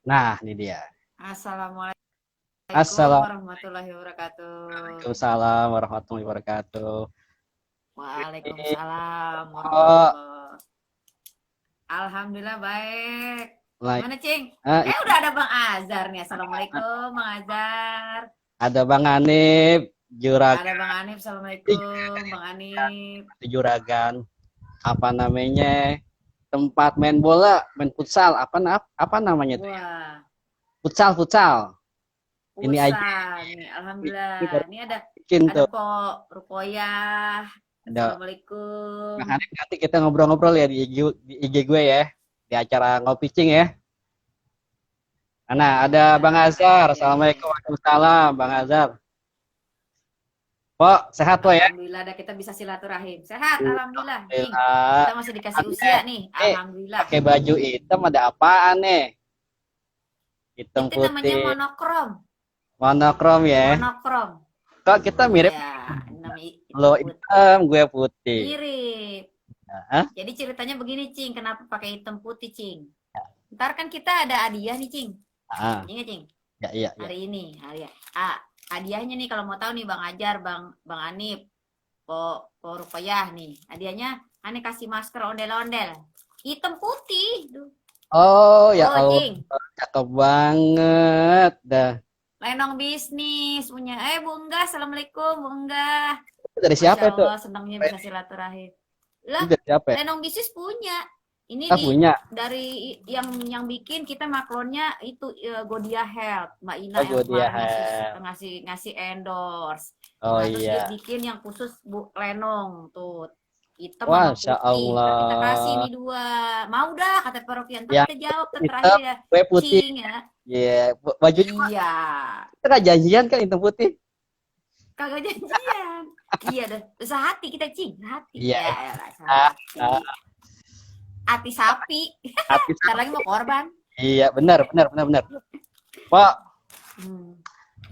Nah, ini dia. Assalamualaikum warahmatullahi wabarakatuh. Waalaikumsalam warahmatullahi wabarakatuh. Ini Waalaikumsalam kok warahmatullah. Alhamdulillah baik. like, Gimana, Cing? eh, Udah ada Bang Azhar nih. Assalamualaikum, Bang Azhar. ada Bang Hanif, Ada Bang Anip. Assalamualaikum, Bang Anip. juragan, apa namanya? Tempat main bola, main futsal, apa namanya tuh ya? Wah, Futsal. Ini aja pusat nih. Alhamdulillah. ini baru Ini ada bikin ada tuh. Pok Rukoyah. Ada Assalamualaikum. Bang Hanif, nanti kita ngobrol-ngobrol ya di IG gue ya, di acara ngopi cing ya. Nah, ada Ya, Bang Azhar. ya, ya, Assalamualaikum ya. Waalaikumsalam, Bang Azhar. Pok, sehat po ya? Alhamdulillah ada kita bisa silaturahim. Sehat, alhamdulillah, Cing. Alhamdulillah. Kita masih dikasih usia nih, alhamdulillah. Pakai baju hitam ada apaan nih? Hitam Itu namanya putih, monokrom. monokrom ya. Monokrom. Kok kita mirip Ya, namanya lo hitam putih. hitam, gue putih. Mirip. Hah? Jadi ceritanya begini, Cing. Kenapa pakai hitam putih, Cing? Ntar kan kita ada hadiah nih, Cing. Ah, Ingat, Cing? iya. Hari ini, hadiahnya nih kalau mau tahu nih Bang Ajar, Bang Anip, Po Rupayah nih. Hadiahnya aneh kasih masker ondel-ondel. Hitam putih. Duh. Oh, ya Allah, Cing. cakep banget dah. Lenong bisnis punya. Bu Enggah, assalamualaikum Bu Enggah. Dari siapa Masya itu? Allah, senangnya bisa silaturahim. Lah, Dari siapa ya? Lenong bisnis punya. Ini Punya. dari yang bikin kita maklonnya itu Godia Health, Mbak Ina yang Godia kemarin Health. ngasih endorse. Oh Nah, terus dia iya. bikin yang khusus Bu Lenong tuh hitam sama Masya putih. Ntar kita kasih Allah. nih dua. Mau dah kata Parokian. Ntar Yang kita jawab hitam, terakhir ya. gue putih. Cing ya. Iya, bajunya Iya. kita nggak janjian kan hitam putih. Kagak janjian. Iya dah. Sehati kita, Cing. Hati. Iya. Ya, Ah, sehati. ah, Hati sapi. hati Ntar lagi mau korban. Iya, benar. Pak,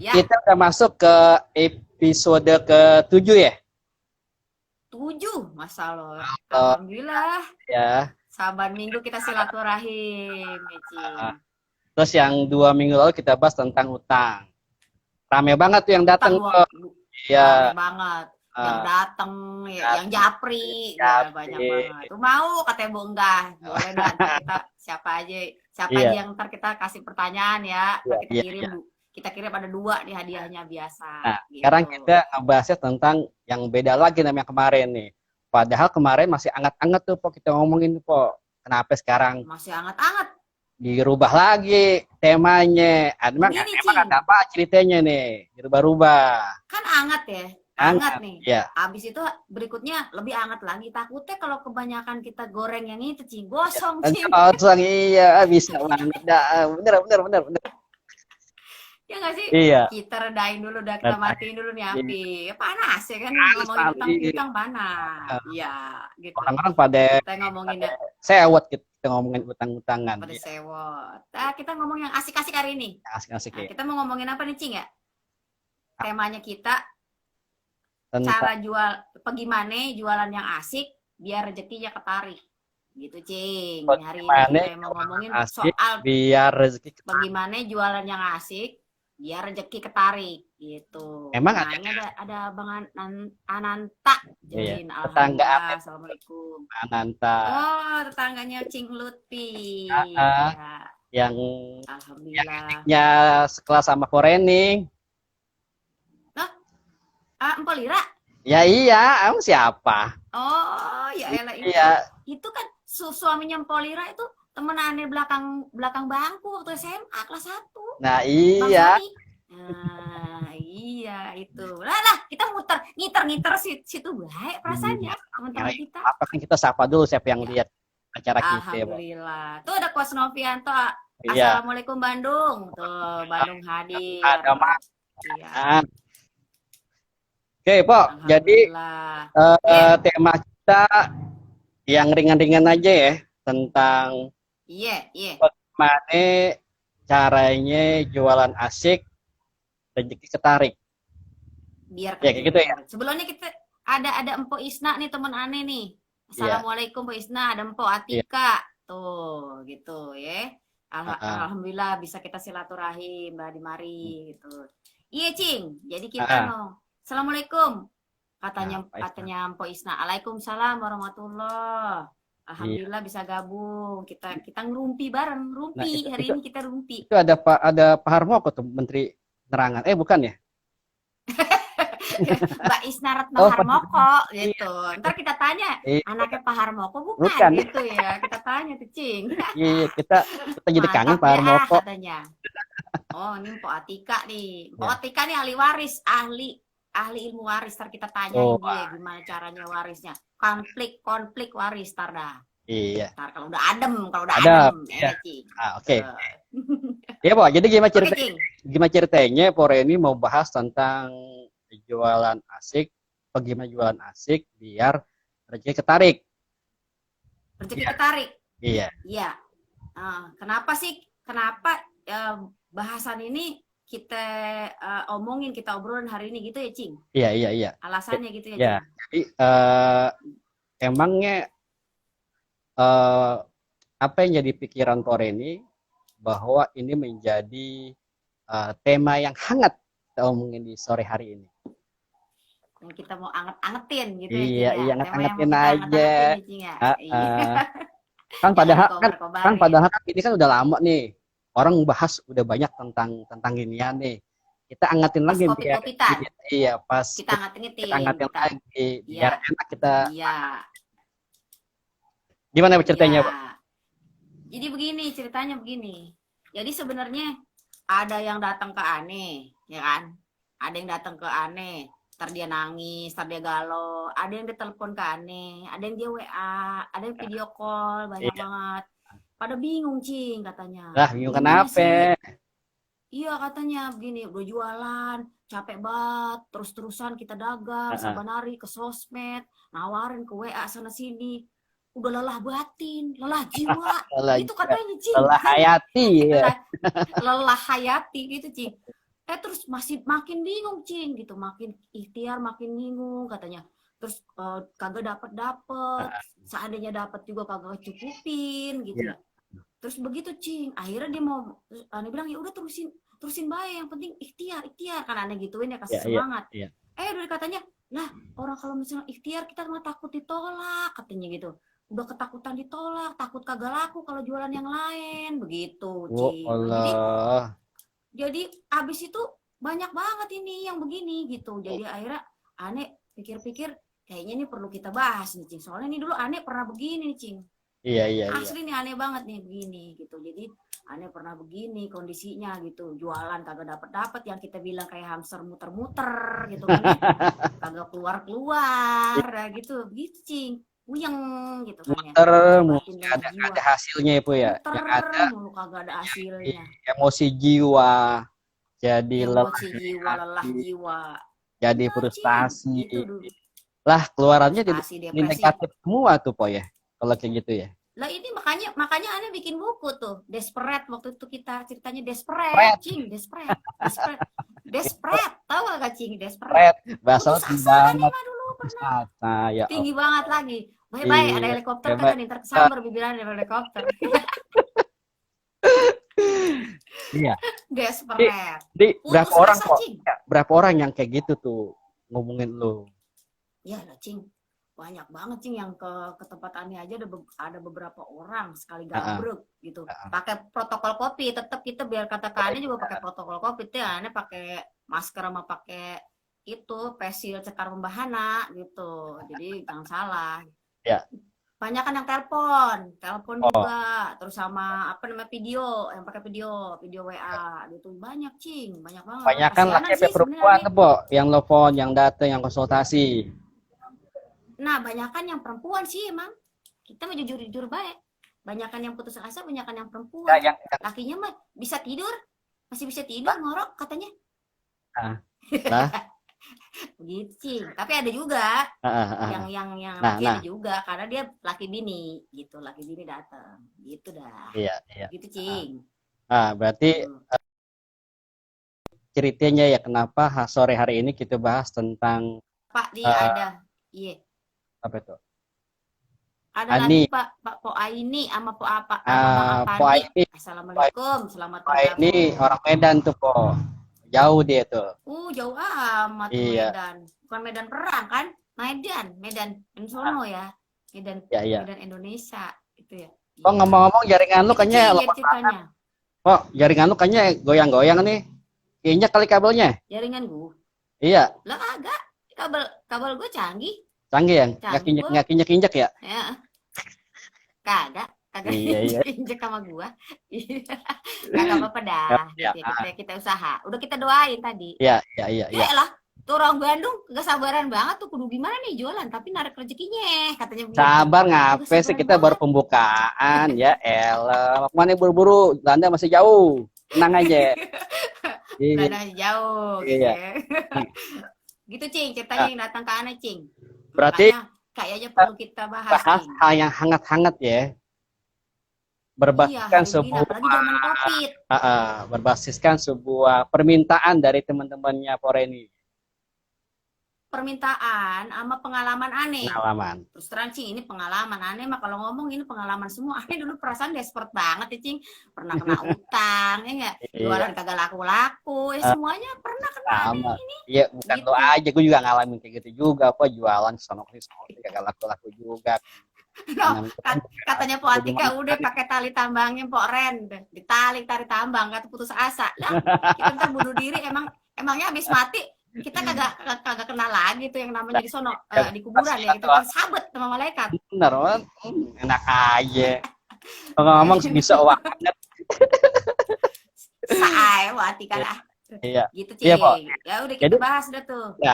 Ya, kita udah masuk ke episode ke-7 ya? 7. Masya Allah. Alhamdulillah. Ya. Saban minggu kita silaturahim, ya, Cing. Terus yang 2 minggu lalu kita bahas tentang utang. Rame banget tuh yang datang. Iya. Rame banget. Yang datang, yang japri, ya, banyak banget. Tuh mau katanya Bu Enggah, boleh dah kita siapa aja yang ntar kita kasih pertanyaan ya, kita kirim ada 2 nih hadiahnya biasa. Nah, gitu. sekarang kita ngebahasnya tentang yang beda lagi namanya kemarin nih. Padahal kemarin masih anget-anget tuh Pok, kita ngomongin Pok. Kenapa sekarang masih anget-anget dirubah lagi temanya? Emang ada apa ceritanya nih? Dirubah-rubah. Kan anget ya. Hangat nih. Ya. Habis itu berikutnya lebih hangat lagi. Takutnya kalau kebanyakan kita goreng yang itu, Cing, gosong, Cing. Gosong, iya, bisa banget. Bener. Ya nggak sih? Iya. Kita redain dulu, kita matiin dulu nih api. Panas ya kan, ngomongin utang panas. Iya, gitu. Orang-orang pada kita ngomongin sewot, kita ngomongin utang-utangan. Pada sewot. Nah, kita ngomong yang asik-asik hari ini. Asik-asik ya. Kita mau ngomongin apa nih, Cing ya? Temanya kita cara bagaimana jualan yang asik biar rezekinya ketarik gitu, Cing. Hari ini kita mau ngomongin soal biar rezeki ketarik. Bagaimana jualan yang asik biar rezeki ketarik gitu. Emang ada Bang Ananta join. Tetangga. Assalamualaikum Ananta. Oh, tetangganya Cing Lutfi. Yang alhamdulillah ya sekelas sama Forening. Empok Lira? Ya iya, emang siapa? Oh, ya elah itu. Iya. Itu kan suaminya Empok Lira itu temen aneh belakang bangku waktu SMA kelas 1. Nah, iya. Nah, iya itu. Lah, kita ngiter situ baik perasaannya teman-teman kita. Apa kan kita sapa dulu siapa yang lihat acara kita. Alhamdulillah. Tuh ada Kos Novianto. Assalamualaikum Bandung. Tuh, Bandung hadir. Ada Mas. Iya. Oke, Pok. Jadi tema kita yang ringan-ringan aja ya tentang bagaimana caranya jualan asik rezeki ketarik. Biar kayak gitu ya. Sebelumnya kita ada Empok Isna nih teman aneh nih. Assalamualaikum Empok Isna, ada Empok Atika. Tuh, gitu ya. Alhamdulillah bisa kita silaturahim Mbak di mari gitu. Iya Cing, jadi kita Ah, mau Assalamualaikum nah, katanya Pak Isna. katanya Mpok Isna. Waalaikumsalam warahmatullah. Iya. Alhamdulillah bisa gabung. Kita ngerumpi bareng, Nah, rumpi. itu Hari itu ini kita rumpi. itu ada Pak Harmoko tuh Menteri Penerangan. Bukan ya? Mbak Isna Ratna Oh, Pak Harmoko iya, gitu. Ntar kita tanya iya, anaknya Pak Harmoko bukan bukan. gitu ya. Kita tanya tuh Cing. Iya, kita jadi kangen Mantap Pak deh Harmoko. katanya. Oh, ini Mpok Atika nih. Mpok Ya. Atika nih ahli waris, ahli ilmu waris. Ntar kita tanyain Oh, dia gimana caranya warisnya. Konflik waris tar dah. iya. Ntar kalau udah Ada. adem, Iya. Cing. Oke. Ya, Pak. Jadi Oke, Cing. gimana ceritanya Pore ini mau bahas tentang jualan asik, bagaimana jualan asik biar rezeki ketarik. Rezeki Iya. ketarik. Iya. Iya. Kenapa sih? Kenapa bahasan ini kita omongin, kita obrolin hari ini gitu ya, Cing? Iya, iya, iya. Alasannya gitu ya, Ya, Cing? jadi emangnya apa yang jadi pikiran Pore ini bahwa ini menjadi tema yang hangat kita omongin di sore hari ini. Yang kita mau anget-angetin gitu ya, Iya, Cing ya? iya, Tema yang mau anget-angetin kita aja. anget-angetin ya, Cing ya? Iya. Kan Jangan padahal dikobar-kobarin. ini kan udah lama nih. Orang bahas udah banyak tentang ginian nih. Kita angetin Pas lagi biar kopi-kopitan, iya pas kita kita anget-angetin. angetin Kita, lagi biar iya, enak kita. iya, Gimana ceritanya, Pak? iya. Jadi begini, ceritanya begini. Jadi sebenarnya ada yang datang ke Ane, ya kan? Ada yang datang ke Ane, ntar dia nangis, ntar dia galau, ada yang ditelepon ke Ane, ada yang dia WA, ada yang video call, banyak Iya. banget. Pada bingung, Cing, katanya. Lah, bingung Gimana sih? kenapa? Iya, katanya begini, udah jualan, capek banget, terus-terusan kita dagang, Heeh. saban hari ke sosmed, nawarin ke WA sana sini. Udah lelah batin, lelah jiwa, Lelah, gitu katanya, Cing. lelah hayati ya. lelah, lelah hayati gitu, Cing. Terus masih makin bingung, Cing, gitu, makin ikhtiar makin bingung katanya. Terus kagak dapet seandainya dapat juga kagak cukupin gitu Iya. ya. Terus begitu, Cing, akhirnya dia mau aneh bilang ya udah terusin baik, yang penting ikhtiar kan aneh gituin ya, kasih Iya, iya, semangat. iya. Udah katanya, lah orang kalau misalnya ikhtiar kita mah takut ditolak katanya gitu. Udah ketakutan ditolak, takut kagak laku kalau jualan yang lain begitu, Oh, Cing. Nah, Allah. jadi abis itu banyak banget ini yang begini gitu. Jadi akhirnya aneh pikir-pikir kayaknya ini perlu kita bahas nih, Cing. Soalnya ini dulu aneh pernah begini nih, Cing. Iya, iya, iya. Asli nih aneh banget nih begini gitu. Jadi aneh pernah begini kondisinya gitu. Jualan kagak dapet yang kita bilang kayak hamster muter-muter gitu kan ya. Kagak keluar-keluar gitu. Begitu, Cing. Puyeng gitu kan ya. Muter, Batin dan nggak jiwa. ada hasilnya itu ya. Muter Yang ada mulu kagak ada hasilnya. emosi jiwa, jadi lelah Emosi jiwa, lelah hati, jiwa. jadi Benar, Cing. frustasi. Itu dulu. Lah keluarannya jadi Frustasi, depresi. negatif semua tuh, Po ya. Kalau kayak gitu ya. Lah ini makanya aneh bikin buku tuh, Desperate. Waktu itu kita ceritanya Desperate. Desperate, Cing, Desperate. Tahu gak, Cing, Desperate? Bahasa Putus asa nih banget. mah dulu pernah. Ya Tinggi banget lagi. Bye-bye, ada helikopter kan nih, ntar kesambar bibiran ada helikopter. Iya. Desperate. Jadi Putus asa, Cing. berapa orang yang kayak gitu tuh ngomongin lu? Ya lah, Cing. Banyak banget, Cing, yang ke tempat Ani aja ada beberapa orang sekali gabrek gitu. Pakai protokol Covid, tetap kita biar kata Ani juga pakai protokol Covid ya, Ani pakai masker sama pakai itu pesil cekar membahana gitu. Jadi jangan salah. Ya. Banyak kan yang telepon juga, terus sama apa namanya video, yang pakai video WA gitu. Banyak, Cing, banyak banget. Banyak kan laki perempuan tuh, Po, yang telepon, yang datang, yang konsultasi. Nah, banyakan yang perempuan sih emang. Kita mau jujur-jujur baik. Banyakan yang putus asa, banyakan yang perempuan. Ya, Lakinya mah bisa tidur, masih bisa tidur ngorok katanya. Lah. Begitu sih. Tapi ada juga yang laki ada juga karena dia laki bini gitu, laki bini datang. Gitu dah. Iya. Gitu, Cing. Berarti ceritanya ya kenapa sore hari ini kita bahas tentang Pak, dia ada. Iya. Apa itu? Ada Ani. lagi Pak Po Aini sama Po apa sama Mang Po Apandi. Aini, Assalamualaikum, selamat Po Aini bergabung. orang Medan tuh po. Jauh dia tuh. Jauh amat tuh Iya. Medan. Bukan Medan perang kan? Medan sono ya. Iya. Medan Indonesia itu ya. Oh, Iya. ngomong-ngomong jaringan lu Gitu kayaknya Cing, ya lemot banget. ceritanya. Oh, jaringan lu kayaknya goyang-goyang nih. Injak kali kabelnya. Jaringan gua. Iya. Lah agak kabel gua canggih. Canggih ya? Canggih Nggak kinjek ya? Ya. Kagak Iya. injek sama gua. Kagak apa-apa dah. Ya. Gitu ya, kita usaha. Udah kita doain tadi. Iya. Ya lah, tuh orang Bandung gak sabaran banget tuh kudu gimana nih jualan tapi narik rezekinya katanya begitu. Sabar ngape sih, kita baru pembukaan ya elah. Mana buru-buru, Belanda masih jauh. Tenang aja. Belanda masih jauh gitu Iya. ya. Gitu Cing, ceritanya yang datang ke Ana Cing. Berarti kayaknya perlu kita bahas Cing. hal yang hangat-hangat ya. Berbasiskan berbasiskan sebuah permintaan dari teman-temannya Poreni. Permintaan sama pengalaman aneh. Pengalaman. Terus terang Cing, ini pengalaman aneh mah kalau ngomong ini pengalaman semua. Aneh dulu perasaan desperate banget ya Cing. Pernah kena utang ya enggak? Jualan kagak laku-laku, semuanya pernah kena ini. Iya, bukan gitu. Lo aja, gue juga ngalamin kayak gitu juga. Apa jualan sono kagak laku-laku juga. No, katanya Po Atika udah pakai tali tambangnya Po Ren, ditali tali tambang, kata putus asa. Lah, kita ntar bunuh diri emangnya habis mati kita kagak kenal lagi tuh yang namanya di sono di kuburan ya gitu kan sabet sama malaikat. Bener banget, enak aja. Ngomong bisa banget. Sae Po Atika lah. Iya. Gitu Cing. Ya udah kita bahas dah tuh. Ya.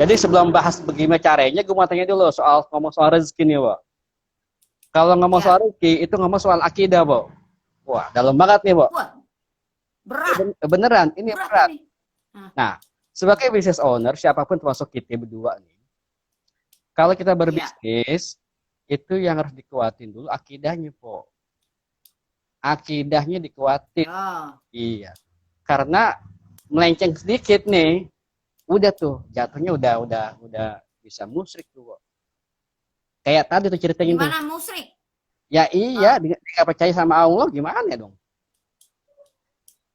Jadi sebelum bahas bagaimana caranya, gue mau tanya dulu ngomong soal rezeki nih, Bo. Kalau ngomong soal rezeki, itu ngomong soal akidah, Bo. Wah, dalam banget nih, Bo. Wah, berat. Beneran, ini berat. Nah, sebagai business owner, siapapun termasuk kita berdua nih, kalau kita berbisnis, itu yang harus dikuatin dulu akidahnya, Po. Akidahnya dikuatin. Iya. Karena melenceng sedikit nih, udah tuh, jatuhnya udah bisa musyrik tuh, Po. Kayak tadi tuh ceritanya tuh. Gimana musyrik? Ya iya, nggak percaya sama Allah gimana dong?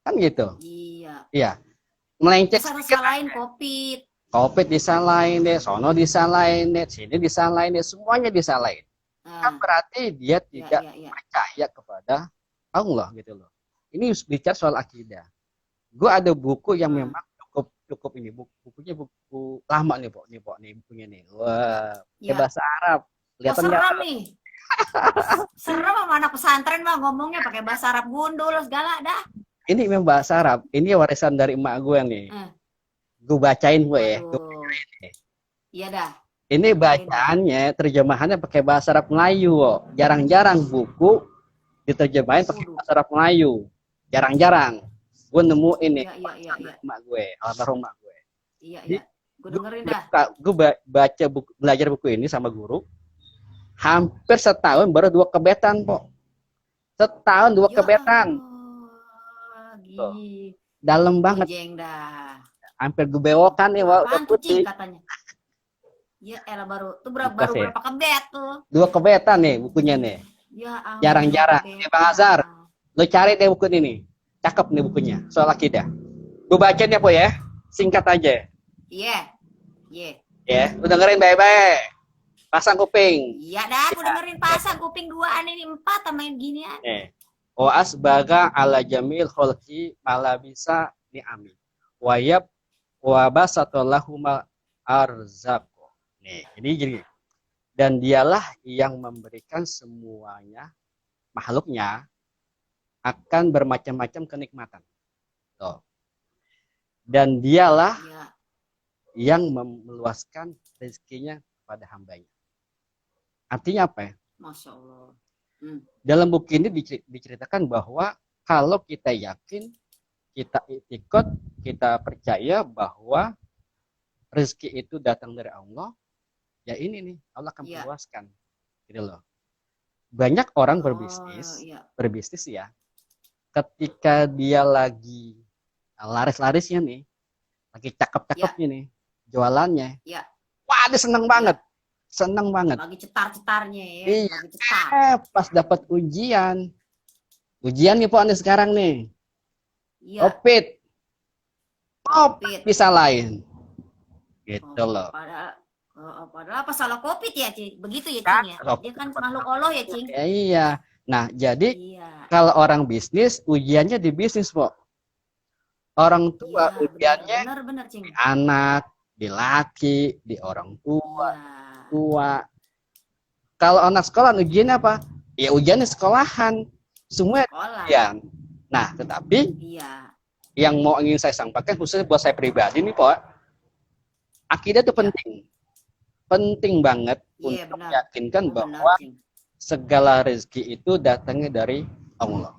Kan gitu. Iya. Iya. Melenceng. Salahin Covid disalahin deh, sono disalahin deh, sini disalahin deh, semuanya disalahin. Kan berarti dia tidak percaya kepada Allah gitu loh. Ini bicara soal akidah. Gue ada buku yang memang cukup ini bukunya buku lama nih, Pok. Nih bukunya nih. Wah, pakai bahasa Arab. Kelihatan serem nih. Serem sama anak pesantren mah ngomongnya pakai bahasa Arab gundul segala dah. Ini memang bahasa Arab. Ini warisan dari emak gue nih. Gue bacain gue ya. Iya dah. Ini bacaannya, terjemahannya pakai bahasa Arab Melayu, wo. Jarang-jarang buku diterjemahin pakai bahasa Arab Melayu. Jarang-jarang. Gue nemu ini. Iya. Emak gue, almarhum emak gue. Iya. Gue dengerin dah. Gue belajar buku ini sama guru. Hampir setahun baru 2 kebetan, Po. Setahun 2 kebetan. Dalam banget. Hampir gue bewokan nih, udah putih. Katanya. Ya elah baru berapa kebet tuh. 2 kebetan nih bukunya nih. Ya, jarang-jarang. Bang Azhar, lo cari deh buku ini. Cakep nih bukunya, soal akidah. Gue bacain ya, Po ya. Singkat aja. Iya. Ya, lu dengerin baik-baik. Pasang kuping. Iya dah, aku dengerin pasang kuping 2-an ini 4 sama yang ginian. Wa asbaga ala jamil khalqi ala bisa ni'ami. Wa yab wa basatallahu arzaqo. Nih, ini gini. Dan dialah yang memberikan semuanya makhluknya akan bermacam-macam kenikmatan. Tuh. Dan dialah yang meluaskan rezekinya kepada hambanya. Artinya apa ya? Masya Allah. Dalam buku ini diceritakan bahwa kalau kita yakin, kita ikut, kita percaya bahwa rezeki itu datang dari Allah, ya ini nih, Allah akan meluaskan. Gitu loh. Banyak orang berbisnis ya, ketika dia lagi laris-larisnya nih, lagi cakep-cakepnya nih, jualannya, wah dia seneng banget. seneng banget. Lagi cetar-cetarnya ya, Iya. lagi cetar. Pas dapat ujian nih Pak nih sekarang nih. Iya. Covid. Covid. Bisa lain. Gitu loh. Padahal apa salah Covid ya, Cing? Begitu ya, Cing ya? Dia kan makhluk Allah ya, Cing? Ya, iya. Nah, jadi kalau orang bisnis, ujiannya di bisnis, Pak. Orang tua ujiannya benar, Cing. Di anak, di laki, di orang tua. Kalau anak sekolah ujiannya apa? Ya ujiannya sekolahan. Semua ujian. Nah, tetapi yang ingin saya sampaikan khususnya buat saya pribadi nih, Pak. Akidah itu penting. Penting banget untuk meyakinkan bahwa segala rezeki itu datangnya dari Allah.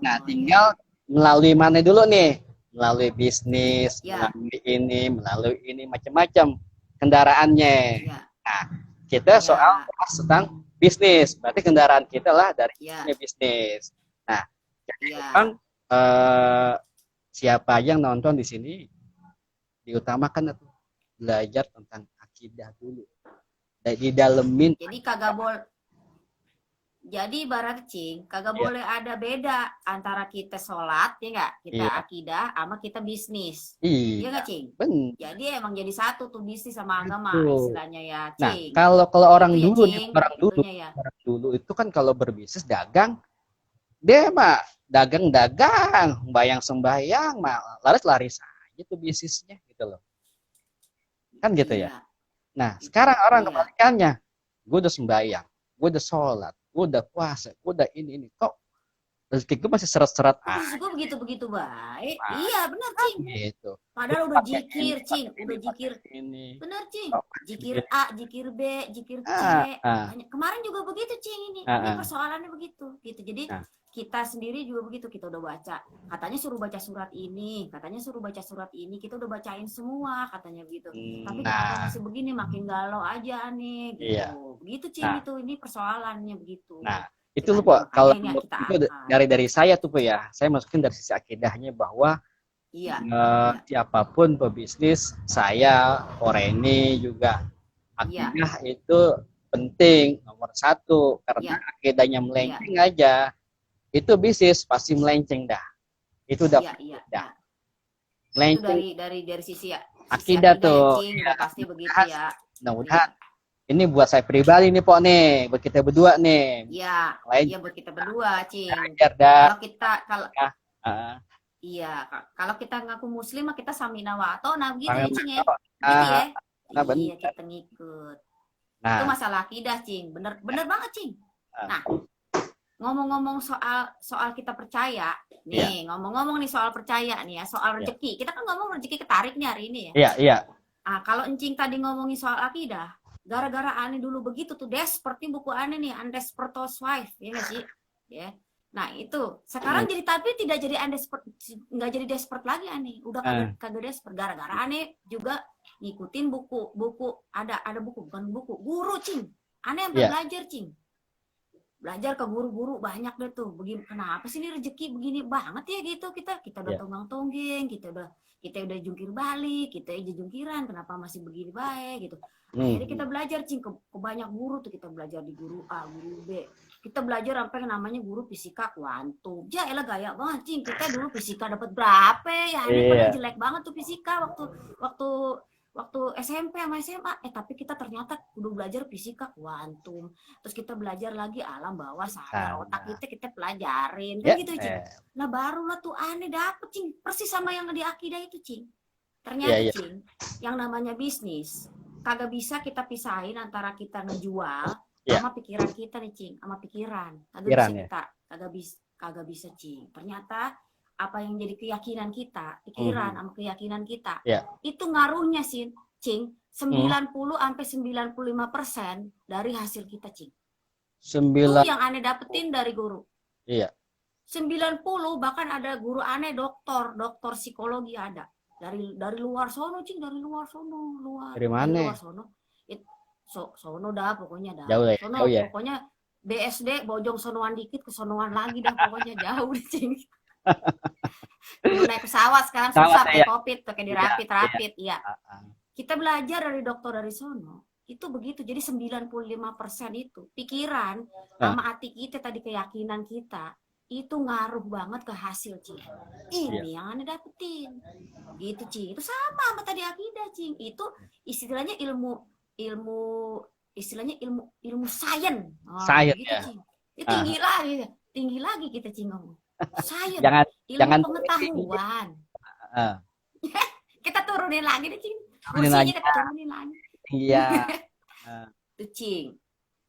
Nah, tinggal melalui mana dulu nih? Melalui bisnis, melalui ini macam-macam kendaraannya. Nah, kita soal tentang bisnis, berarti kendaraan kita lah dari bisnis. Nah, jadi memang siapa yang nonton di sini diutamakan belajar tentang akidah dulu. Didalemin. Jadi kagak boleh. Jadi ibarat Cing, kagak boleh ada beda antara kita sholat, ya nggak? Kita akidah sama kita bisnis. Iya nggak, Cing? Benar. Jadi emang jadi satu tuh bisnis sama agama istilahnya ya, Cing. Nah, kalau orang dulu, orang dulu itu kan kalau berbisnis dagang, dia mah dagang, sembayang mah laris aja tuh bisnisnya gitu loh. Kan gitu ya. Nah, sekarang orang kebalikannya, gue udah sembayang, gue udah sholat, gue udah puasa, gue udah ini kok rezeki gue masih seret-seret gue begitu baik. Iya benar, Cing. Gitu. Padahal udah jikir, Cing, udah jikir. Benar, Cing. Jikir A, jikir B, jikir C. Kemarin juga begitu, Cing, ini persoalannya begitu. Gitu. Jadi kita sendiri juga begitu, kita udah baca. Katanya suruh baca surat ini, kita udah bacain semua, katanya begitu. Tapi kenapa masih begini, makin galau aja nih, gitu. Iya. Begitu, Cing, itu ini persoalannya begitu. Nah, itu lupa kalau dari saya tuh Pak ya, saya masukin dari sisi akidahnya bahwa siapapun pebisnis, saya Oreni juga akidah itu penting nomor satu karena akidahnya melenceng aja itu bisnis pasti melenceng dah. Itu udah melenceng. Itu dari sisi akidah tuh pasti begitu ya. Mudah-mudahan ini buat saya pribadi nih Pok nih, buat kita berdua nih. Iya buat kita berdua, Cing. Kalau kita ngaku muslim kita samina wa ta'na gitu ya, Cing ya. Gitu ya. Iya, kita ngikut. Itu masalah akidah, Cing. Bener banget, Cing. Nah, ngomong-ngomong soal kita percaya, nih, ngomong-ngomong nih soal percaya nih ya, soal rezeki. Kita kan ngomong rezeki ketarik nih hari ini ya. Iya. Kalau Encing tadi ngomongin soal akidah, gara-gara aneh dulu begitu tuh seperti buku aneh nih, Undesperate Wife, ya nggak sih? Ya. Nah itu sekarang jadi tapi tidak jadi nggak jadi desperate lagi aneh, udah kagak desperate gara-gara aneh juga ngikutin buku ada buku bukan buku guru, Cing. Aneh sampai belajar, Cing. Belajar ke guru-guru banyak deh tuh. Begini kenapa sih ini rezeki begini banget ya gitu, kita udah tonggang-tonggeng, kita udah jungkir balik, kita aja jungkiran, kenapa masih begini baik gitu. Akhirnya kita belajar, Cing, ke banyak guru tuh, kita belajar di guru A, guru B. Kita belajar sampai namanya guru fisika kuantum. Ya elah gaya banget, Cing. Kita dulu fisika dapat berapa ya? Ini pada jelek banget tuh fisika waktu SMP sama SMA. Tapi kita ternyata udah belajar fisika kuantum. Terus kita belajar lagi alam bawah sadar. Otak kita pelajarin kan gitu, Cing. Nah barulah tuh aneh dapet, Cing. Persis sama yang di akidah itu, Cing. Ternyata, Cing, yang namanya bisnis kagak bisa kita pisahin antara kita ngejual sama pikiran kita nih, Cing, sama pikiran. Kagak bisa, Cing. Ternyata apa yang jadi keyakinan kita, pikiran sama keyakinan kita, itu ngaruhnya sih, Cing, 90 sampai 95% dari hasil kita, Cing. Itu yang aneh dapetin dari guru. 90 bahkan ada guru aneh doktor psikologi ada. Dari luar sono, Cing, dari luar sono. Dari mana? Dari luar sono. Sono dah pokoknya dah. Jauh ya? Sono, pokoknya BSD bojong sonoan dikit ke sonoan lagi dah pokoknya jauh, Cing. Naik pesawat sekarang susah pakai Covid, pakai dirapit. Iya. Kita belajar dari dokter dari sono. itu begitu. Jadi 95% itu pikiran sama hati kita tadi, keyakinan kita itu ngaruh banget ke hasil, Cing. Ini yang Anda dapetin. Gitu, Cing. Itu sama tadi akidah, Cing. Itu istilahnya ilmu sains. Sains gitu, ya. Cing. Itu tinggi lagi kita, Cing, ngomong. Sains, jangan pengetahuan. Kita turunin lagi deh, Cing. Turunin kita turunin lagi. Iya. Itu, Cing.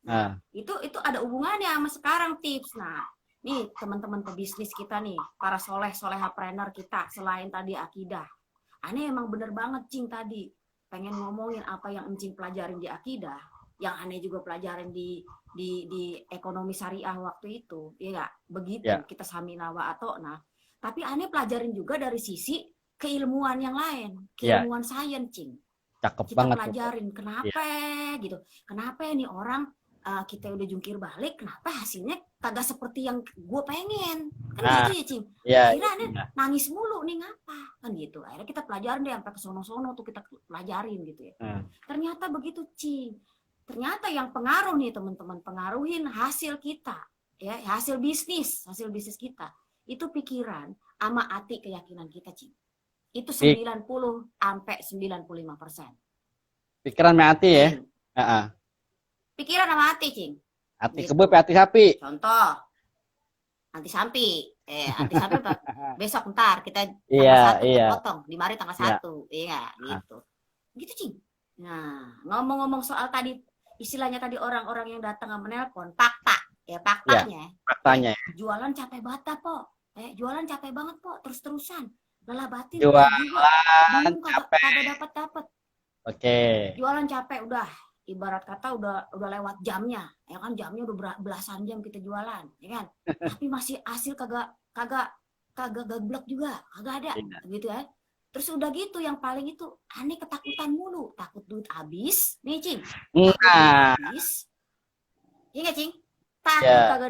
Nah, itu ada hubungannya sama sekarang tips. Nah, nih teman-teman pebisnis kita nih, para solehapreneur kita, selain tadi akidah. Aneh emang bener banget, Cing, tadi. Pengen ngomongin apa yang Encing pelajarin di akidah, yang aneh juga pelajarin di ekonomi syariah waktu itu. Iya gak? Begitu, kita saminawa atau nah. Tapi aneh pelajarin juga dari sisi keilmuan yang lain, keilmuan sains, Cing. Cakep kita banget, pelajarin kenapa gitu, kenapa nih orang kita udah jungkir balik, kenapa hasilnya kagak seperti yang gue pengen, kan gitu ya, Cing. Akhirnya nangis mulu nih, ngapa kan gitu. Akhirnya kita pelajarin deh sampai ke sono-sono tuh, kita pelajarin gitu ya. Ternyata begitu, Cing. Ternyata yang pengaruh nih teman-teman, pengaruhin hasil kita ya, hasil bisnis kita itu pikiran sama hati, keyakinan kita, Cing. Itu 90 sampai 95%. Pikiran sama hati ya. Pikiran sama hati, Cing. Hati kebo, hati sapi. Contoh, hati sapi. Hati sapi besok ntar kita tanggal 1 potong di mari tanggal 1. Iya, gitu. Gitu, Cing. Nah, ngomong-ngomong soal tadi, istilahnya tadi orang-orang yang datang menelpon, faktanya. Jualan capek banget, Po. Jualan capek banget, Po, terus-terusan. Lelah batin, jualan capek, kagak dapat. Jualan capek, udah ibarat kata udah lewat jamnya, ya kan, jamnya udah belasan jam kita jualan, ya kan. Tapi masih hasil kagak gablek juga, kagak ada, gitu ya. Terus udah gitu, yang paling itu aneh ketakutan mulu, takut duit habis, nih, Cing. Habis, iya, Cing. Kagak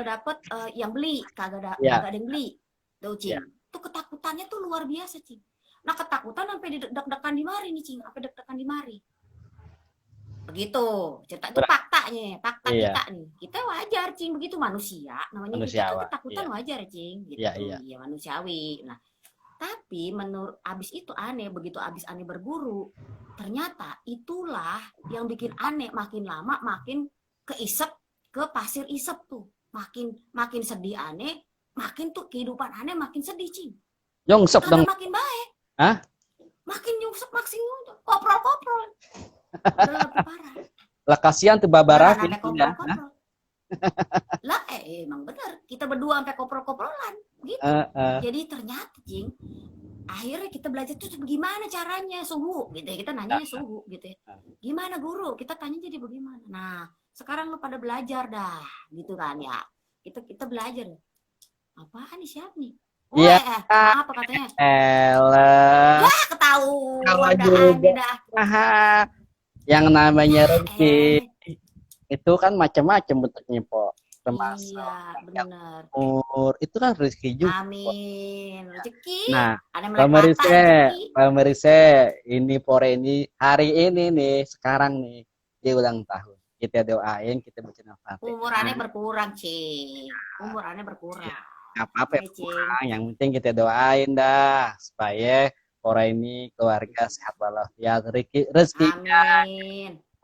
dapet yang beli, kagak ada yang beli. Tuh, Cing. Tuh ketakutannya tuh luar biasa, Cing. Nah, ketakutan sampai deg-degan di mari nih, Cing. Sampai deg-degan di mari. Begitu. Cerita itu faktanya, kita nih. Kita wajar, Cing, begitu, manusia. Namanya kita kan ketakutan wajar, Cing. Gitu. Iya, manusiawi. Nah, tapi menurut abis itu aneh, begitu abis aneh berburu, ternyata itulah yang bikin aneh makin lama makin keisep ke pasir isep tuh. Makin sedih aneh. Makin tuh kehidupan aneh makin sedih, Cing. Nyungsep dong. Makin baik. Makin nyungsep, makin koprol. Lebih parah. Lah kasihan tuh Babara. Lah emang bener. Kita berdua sampai koprol-koprolan gitu. Jadi ternyata, Cing, akhirnya kita belajar tuh gimana caranya suhu gitu ya. Kita nanya suhu gitu ya. Gimana guru? Kita tanya jadi bagaimana. Nah, sekarang lu pada belajar dah gitu kan ya. Kita belajar. Apaan nih, siapa nih? Apa katanya? Ketahuan dah. Yang namanya rezeki itu kan macam-macam bentuknya, Po. Termasuk benar. Itu kan rezeki juga. Amin. Rezeki. Nah, pemirsa, ini Pore ini hari ini nih, sekarang nih dia ulang tahun. Kita doain, kita baca Al-Fatihah. Umurannya berkurang, Cing. Umurannya berkurang. Apa-apa kurang, yang penting kita doain dah supaya orang ini keluarga sehat walafiat, rezekinya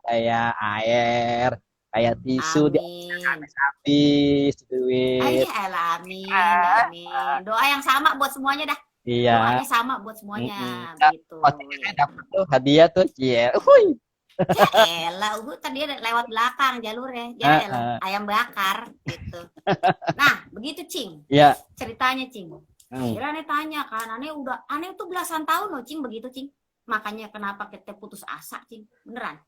kayak air, kayak tisu, habis duit. Amin. Doa yang sama buat semuanya dah. Doanya sama buat semuanya. Gitu. Dapat tuh hadiah tuh, tadi lewat belakang jalurnya, ayam bakar gitu. Nah, begitu, Cing. Ceritanya, Cing. Akhirnya aneh tanya kan, aneh tuh belasan tahun loh, Cing, begitu, Cing. Makanya kenapa kita putus asa, Cing, beneran.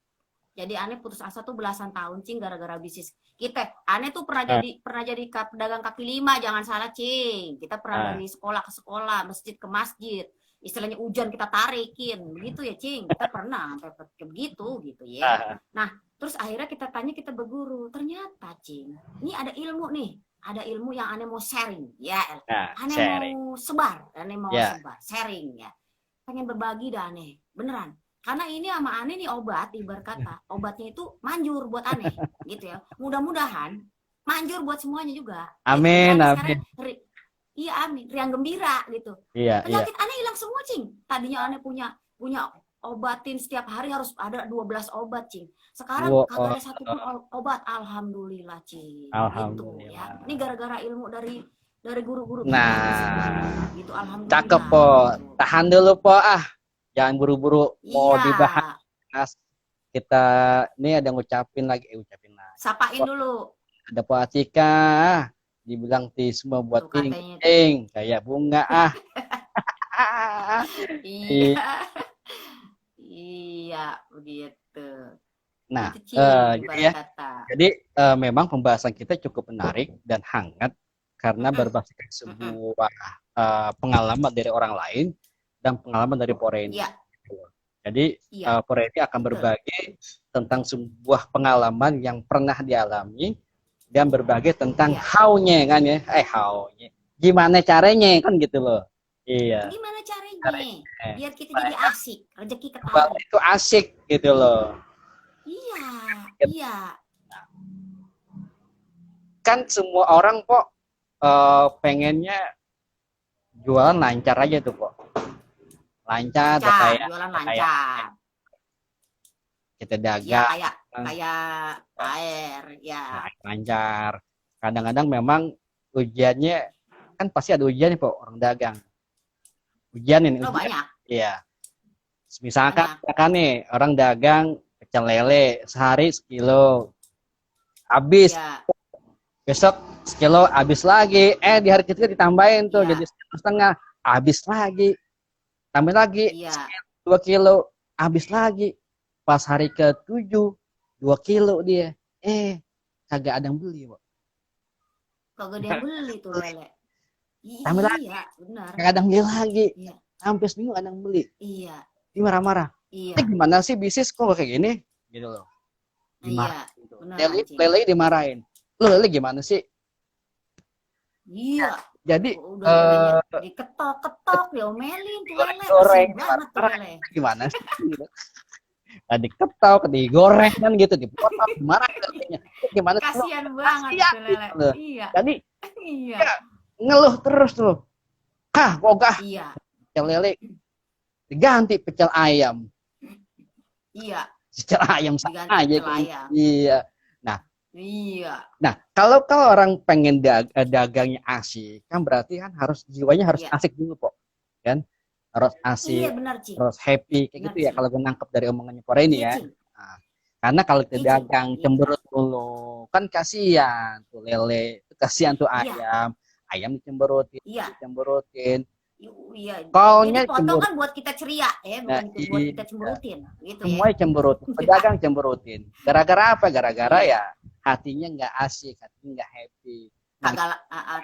Jadi aneh putus asa tuh belasan tahun, Cing, gara-gara bisnis kita. Aneh tuh pernah jadi pedagang kaki lima, jangan salah, Cing. Kita pernah dari sekolah ke sekolah, masjid ke masjid. Istilahnya hujan kita tarikin, begitu ya, Cing. Kita pernah sampai begitu gitu ya. Nah, terus akhirnya kita tanya, kita berguru. Ternyata, Cing, ini ada ilmu nih. Ada ilmu yang aneh mau sharing, ya. Aneh mau sebar, sharing ya. Pengen berbagi dah aneh, beneran. Karena ini sama aneh nih obat, ibarat kata obatnya itu manjur buat aneh gitu ya. Mudah-mudahan manjur buat semuanya juga. Gitu. Jadi Amin, aneh amin. sekarang iya amin, riang gembira gitu. Iya, iya. Penyakit aneh hilang semua, Cing. Tadinya aneh punya punya obatin setiap hari harus ada 12 obat, Cing. Sekarang Wo- kagak oh, ada satupun obat, alhamdulillah, Cing. Gitu ya. alhamdulillah. Ini gara-gara ilmu dari guru-guru kita nih Nah, sebenarnya. Gitu cakep alhamdulillah po. gitu. Tahan dulu po ah. Jangan buru-buru mau Iya, dibahas. Kita ini ada ngucapin lagi, ucapin lagi. sapain dulu. Ada Po Acika, dibilang ti semua buat Tuh ting, katanya tuh. ting kayak bunga ah. Iya. Iya, begitu. Nah, Itu Cing, jadi ibarat ya, kata. jadi memang pembahasan kita cukup menarik dan hangat karena Mm-mm, berbasiskan mm-mm. sebuah pengalaman dari orang lain dan pengalaman dari Poreni. Iya, Jadi iya, Poreni akan betul. berbagi tentang sebuah pengalaman yang pernah dialami dan berbagi tentang Iya. how-nya kan ya, how-nya, gimana caranya kan gitu loh. Iya, Gimana caranya? caranya. Biar kita jadi Supaya asik, rezeki kembali ketarik. itu asik gitu loh. Iya, iya, Kan semua orang kok pengennya jualan lancar aja tuh kok. Lancar, tuh lancar, kayak jualan kayak lancar. kita Iya, dagang, kayak air, ya. nah, lancar. Kadang-kadang memang ujiannya kan pasti ada ujian nih kok orang dagang. Ujian ini Oh, ujian. banyak, Iya. Misalkan, banyak. nih orang dagang pecel lele sehari sekilo, habis Iya, besok sekilo habis lagi, di hari ketiga ditambahin tuh jadi iya, setengah, habis lagi, tambah lagi iya. 2 kilo, habis lagi, pas hari ke-7 2 kilo dia, kagak ada yang beli kok, Kagak ada yang beli tuh lele. tambah lagi Iya, benar. kagak ada yang beli lagi, Iya, sampai seminggu ada yang beli, iya, dia marah-marah, iya, gimana sih bisnis kok kayak gini gitu loh, iya. dimarahin gitu. Beneran, Cing. Lele dimarahin, lu lele gimana sih, Iya, jadi udah lelenya diketok-ketok, diomelin tuh lele. Kasian goreng banget tuh marah, lele. gimana sih gitu. Diketok, digoreng kan gitu, dipotong, dimarahin lelenya, gimana sih lu, Kasian banget kasihan tuh lele. gitu loh. Iya, Jadi iya, ya, ngeluh terus tuh, gogah iya, pecel lele diganti pecel ayam, iya. pecel ayam sama Diganti aja pecel kayak, ayam. iya. Nah, Iya, kalau orang pengen dagangnya asik kan berarti kan harus jiwanya harus iya, asik dulu kok, kan harus iya asik, benar Cing, harus happy kayak benar gitu ya Cing. kalau gue nangkep dari omongannya Pore ini Iya ya. Cing, Nah, karena kalau kita iya Cing, dagang iya benar. cemberut dulu kan kasihan tuh lele, kasihan tuh Iya, ayam, ayam iya, dicemberutin, iya. Dia kolnya dipotong cemberut. kan buat kita ceria, Nah, bukan buat kita iya, cemberutin, gitu ya. semuanya cemberut, pedagang cemberutin, gara-gara apa, gara-gara ya Iya, hatinya nggak asik, hatinya nggak happy. Nah,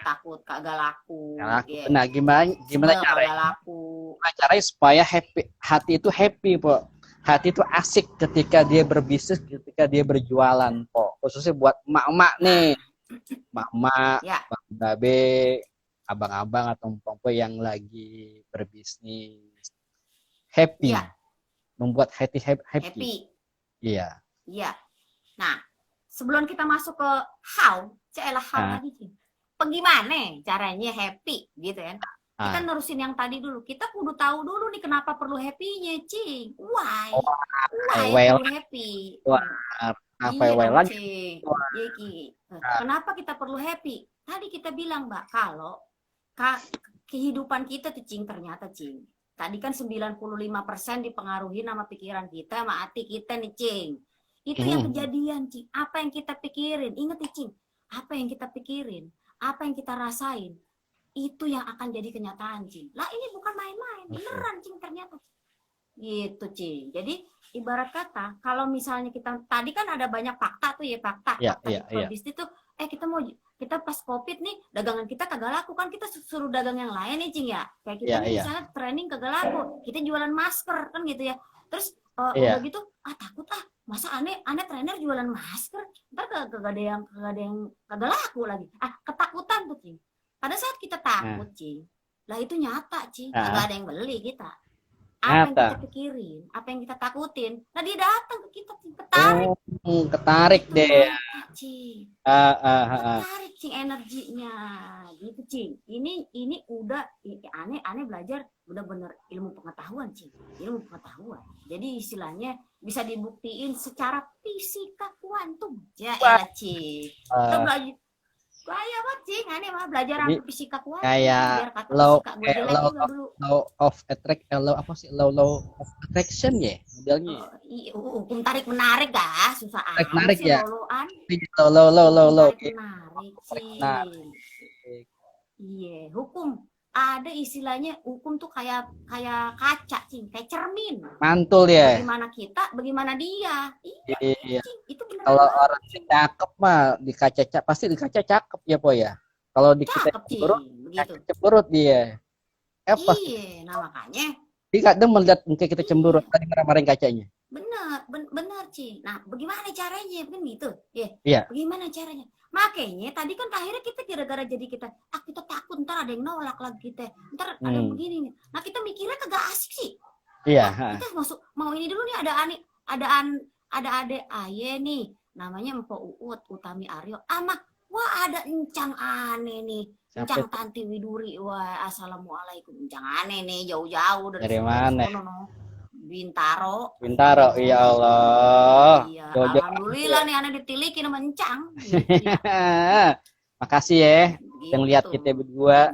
takut kagak laku, laku. ya. Nah, gimana gimana Sebel kagak caranya? laku. Gimana caranya supaya happy, hati itu happy, Po. Hati itu asik ketika dia berbisnis, ketika dia berjualan, Po. Khususnya buat emak-emak nih, Nah, emak-emak, ya, bang babe, abang-abang atau empong yang lagi berbisnis. Happy, iya, membuat hati happy. happy. Iya. Iya. Nah, sebelum kita masuk ke how, how Nah, lagi sih. Bagaimana caranya happy gitu kan? Kita nah. nerusin yang tadi dulu. Kita kudu tahu dulu nih kenapa perlu happy-nya, Cing. Why? Why Well, perlu happy? apa Iya dong, lagi? Cing. Iya, Ki. Kenapa kita perlu happy? Tadi kita bilang, Mbak, kalau kehidupan kita tuh, Cing, ternyata, Cing. Tadi kan 95% dipengaruhi sama pikiran kita, sama hati kita nih, Cing. Itu yang kejadian, Cing. Apa yang kita pikirin? Ingat nih, Cing. Apa yang kita pikirin? Apa yang kita rasain? Itu yang akan jadi kenyataan, Cing. Lah, ini bukan main-main. Beneran, Cing, ternyata. Gitu, Cing. Jadi, ibarat kata, kalau misalnya kita, tadi kan ada banyak fakta tuh ya, fakta bisnis tuh, kita pas COVID nih, dagangan kita kagak laku, kan kita suruh dagang yang lain nih, Cing ya. Kayak kita nih misalnya training kagak laku, kita jualan masker, kan gitu ya. Terus, udah gitu, takut masa aneh trainer jualan masker, ntar kagak ada yang kagak laku lagi. Ketakutan tuh, Cing. Pada saat kita takut, Cing, lah itu nyata, Cing, kagak ada yang beli kita. apa yang Nyata. kita pikirin, apa yang kita takutin, nah dia datang ke kita, Cing. Ketarik. Ketarik Itu deh. mereka, Cing. Ah, ah, ah, ah. Ketarik, Cing, energinya. Gitu, Cing. Ini udah aneh belajar bener-bener ilmu pengetahuan, Cing. Ilmu pengetahuan. Jadi istilahnya bisa dibuktiin secara fisika kuantum. Ya elah, Cing. Kita belajar Gaya banget, Cing. Aneh mah belajar Jadi apa fisika kuantum. kayak Biar kata fisika gue jelek juga dulu. law apa sih, law of attraction ya modelnya. Hukum tarik menarik gak? Susah Tarik amat menarik sih ya. loloan. Law Tarik menarik, menarik. Cing. Iya, hukum. Ada istilahnya hukum tuh kayak kaca, Cing, kayak cermin. Mantul ya. Bagaimana dia. Iya, Iya. Cing. Itu beneran Kalau banget, orang Cing. cakep mah di kaca pasti di kaca cakep ya po ya. Kalau di kita Cakep, cemberut, Cing. kaca Begitu. cemberut dia. Pasti Iya, nah makanya dia kadang melihat kayak kita cemberut tadi marah-marahin kacanya. benar, Ci. Nah, bagaimana caranya? Kan gitu. Iya. Bagaimana caranya? Makanya tadi kan akhirnya kita gara-gara jadi kita takut ntar ada yang nolak lagi kita. Ntar ada yang begini nih. Nah, kita mikirnya kagak asik sih. Iya. Kita mau ini dulu nih, ada adek Aye nih. Namanya Mpok Uut, Utami Aryo. Wah, ada encang aneh nih. Encang Tanti Widuri. Wah, assalamualaikum. Encang aneh nih, jauh-jauh dari mana? Bintaro, ya Allah. Iya, alhamdulillah nih anak ditilikin sama encang. Gitu, ya. Makasih ya gitu. yang lihat kita berdua.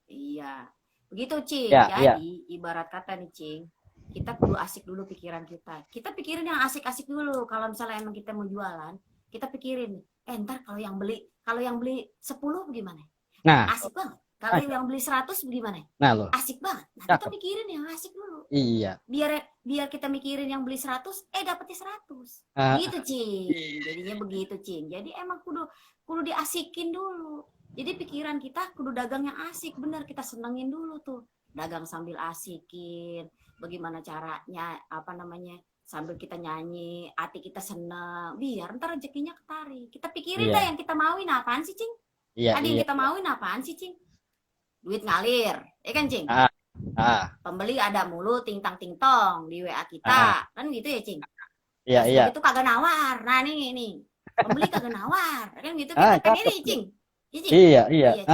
Iya. Begitu, Cing. Ya, jadi ibarat kata nih, Cing, kita kudu asik dulu pikiran kita. Kita pikirin yang asik-asik dulu. Kalau misalnya emang kita mau jualan, kita pikirin, ntar kalau yang beli 10 gimana? Nah, asik banget. Kalau yang beli 100 gimana? Nah, loh. Asik banget. Nah, kita pikirin yang asik dulu. Iya. Biar kita mikirin yang beli 100, dapetnya 100. Gitu, Cing. Jadinya begitu, Cing. Jadi emang kudu diasikin dulu. Jadi pikiran kita kudu dagang yang asik. Bener, kita senengin dulu tuh. Dagang sambil asikin. Bagaimana caranya, sambil kita nyanyi, hati kita seneng. Biar ntar rezekinya ketarik. Kita pikirin dah yang kita mauin apaan sih, Cing? Yang kita mauin apaan sih, Cing? Duit ngalir, kan, Cing? Pembeli ada mulu ting-tang ting-tong di WA kita, kan gitu ya, Cing? Iya. Itu kagak nawar. Nah, nih. Pembeli kagak nawar, kan gitu. Kita pengen nih, Cing. Iya.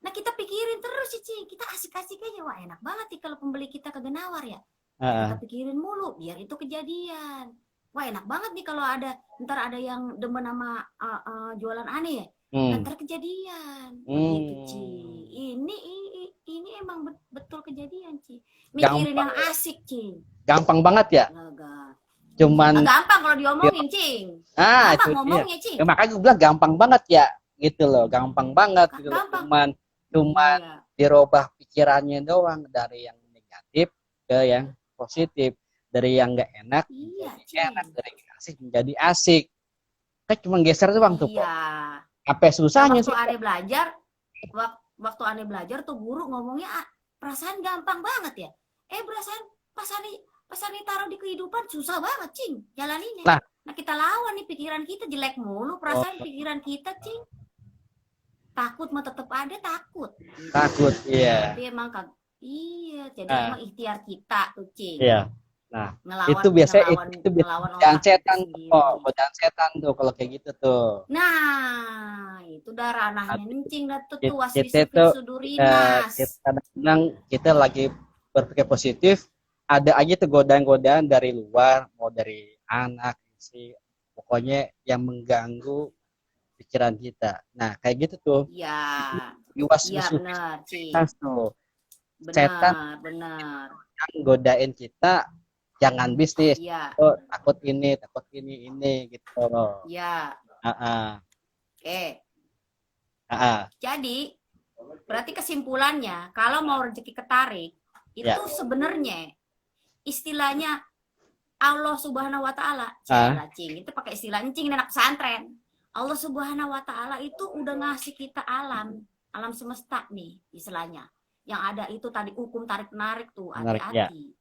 Nah, kita pikirin terus sih, Cing. Kita asik-asik aja. Wah, enak banget nih kalau pembeli kita kagak nawar ya. Kita pikirin mulu, biar itu kejadian. Wah, enak banget nih kalau ntar ada yang demen sama jualan aneh ya. Ntar kejadian. Begitu, Cing. Ini emang betul kejadian, Cing. Mikirin yang asik, Cing. Gampang banget ya? Cuman gampang kalau diomongin, Cing. Gampang ngomongnya, Cing. Makanya gue bilang gampang banget ya. Gitu loh, gampang banget gitu. Cuman dirubah pikirannya doang dari yang negatif ke yang positif, dari yang enggak enak enak, dari asik menjadi asik. Kan cuma geser doang tuh. Apa susahnya sih? Waktu Ane belajar tuh guru ngomongnya perasaan gampang banget ya. Perasaan pas Ane taruh di kehidupan susah banget, Cing. Jalaninnya. Nah, kita lawan nih pikiran kita jelek mulu, perasaan pikiran kita, Cing. Takut mah tetap ada takut. Takut, iya. Tapi emang jadi emang ikhtiar kita tuh, Cing. Iya. Nah, itu biasanya godaan setan tuh kalau kayak gitu tuh. Nah, itu dah ranahnya Cing dah tuh waswis sudurinas. Kita lagi berpikir positif, ada aja tuh godaan-godaan dari luar, mau dari anak sih, pokoknya yang mengganggu pikiran kita. Nah, kayak gitu tuh. Iya. Iya, benar, Cing. Setan benar. Yang godain kita jangan bisnis. Takut ini gitu loh. Iya. Jadi berarti kesimpulannya kalau mau rezeki ketarik itu sebenarnya istilahnya Allah Subhanahu wa taala. Cing, itu pakai istilah Cing anak pesantren. Allah Subhanahu wa taala itu udah ngasih kita alam semesta nih istilahnya. Yang ada itu tadi hukum tarik-menarik tuh, hati-hati.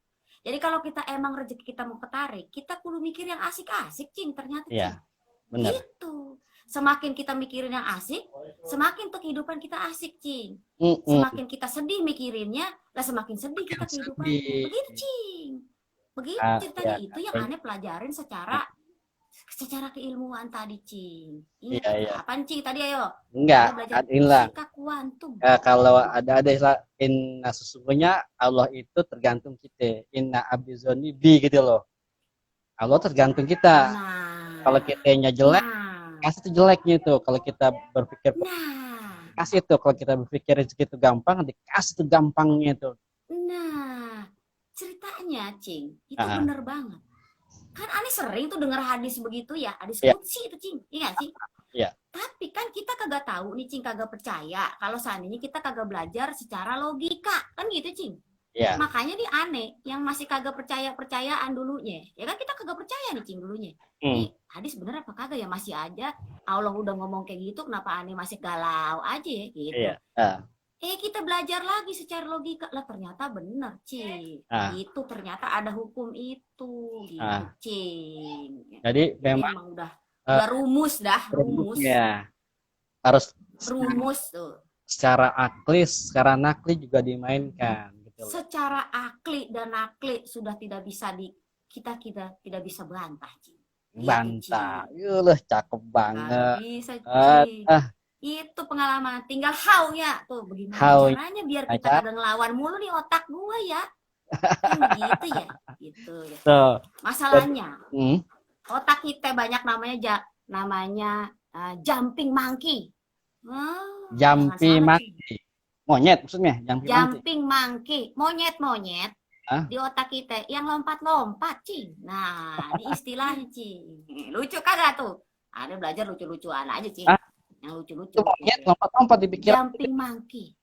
Jadi kalau kita emang rezeki kita mau ketarik, kita kudu mikir yang asik-asik, Cing, ternyata, Cing. Bener. Gitu. semakin kita mikirin yang asik, semakin tuh kehidupan kita asik, Cing. Semakin kita sedih mikirinnya, lah semakin sedih kita kehidupannya. Begitu, Cing. Begitu ceritanya. Itu yang aneh pelajarin secara keilmuan tadi, Cing. Ingat apaan, Cing, tadi ayo? Enggak, inilah. Fisika kuantum. Kalau ada istilah inna, sesungguhnya Allah itu tergantung kita. Inna abdizoni bi gitu loh. Allah tergantung kita. Kalau kitanya jelek, kasih itu jeleknya itu. Kalau kita berpikir kasih itu. Kalau kita berpikir rezeki itu gampang, dikasih itu gampangnya itu. Nah, ceritanya, Cing, itu bener banget. Kan aneh sering tuh dengar hadis begitu ya, hadis qudsi itu, Cing. Iya sih? Iya. Tapi kan kita kagak tahu nih, Cing, kagak percaya kalau seandainya kita kagak belajar secara logika. Kan gitu, Cing. Yeah. Makanya dia aneh, yang masih kagak percayaan dulunya. Ya kan kita kagak percaya nih, Cing, dulunya. Nih, hadis bener apa kagak ya? Masih aja Allah udah ngomong kayak gitu, kenapa aneh masih galau aja ya gitu. Yeah. Kita belajar lagi secara logika. Lah ternyata bener, Cing. Itu ternyata ada hukum itu gitu, Cing. Jadi memang udah rumus. Ya. Harus rumus tuh. Secara akli, secara nakli juga dimainkan. Secara akli dan nakli sudah tidak bisa kita tidak bisa bantah, Cing. Bantah, yulah cakep banget. Bisa, Cing. Itu pengalaman. Tinggal how ya tuh, bagaimana caranya biar kita kagak ngelawan mulu nih otak gua ya. Kan begitu ya, gitu. Masalahnya, otak kita banyak namanya jumping monkey. Jumping monkey. Monyet maksudnya, jumping monkey. Monyet di otak kita yang lompat-lompat, Cing. Nah, di istilahnya, Cing. Lucu kagak tuh? Ada belajar lucu-lucuan aja, Cing. Yang lucu-lucu. Itu monyet lompat-lompat dipikir. Jumping monkey.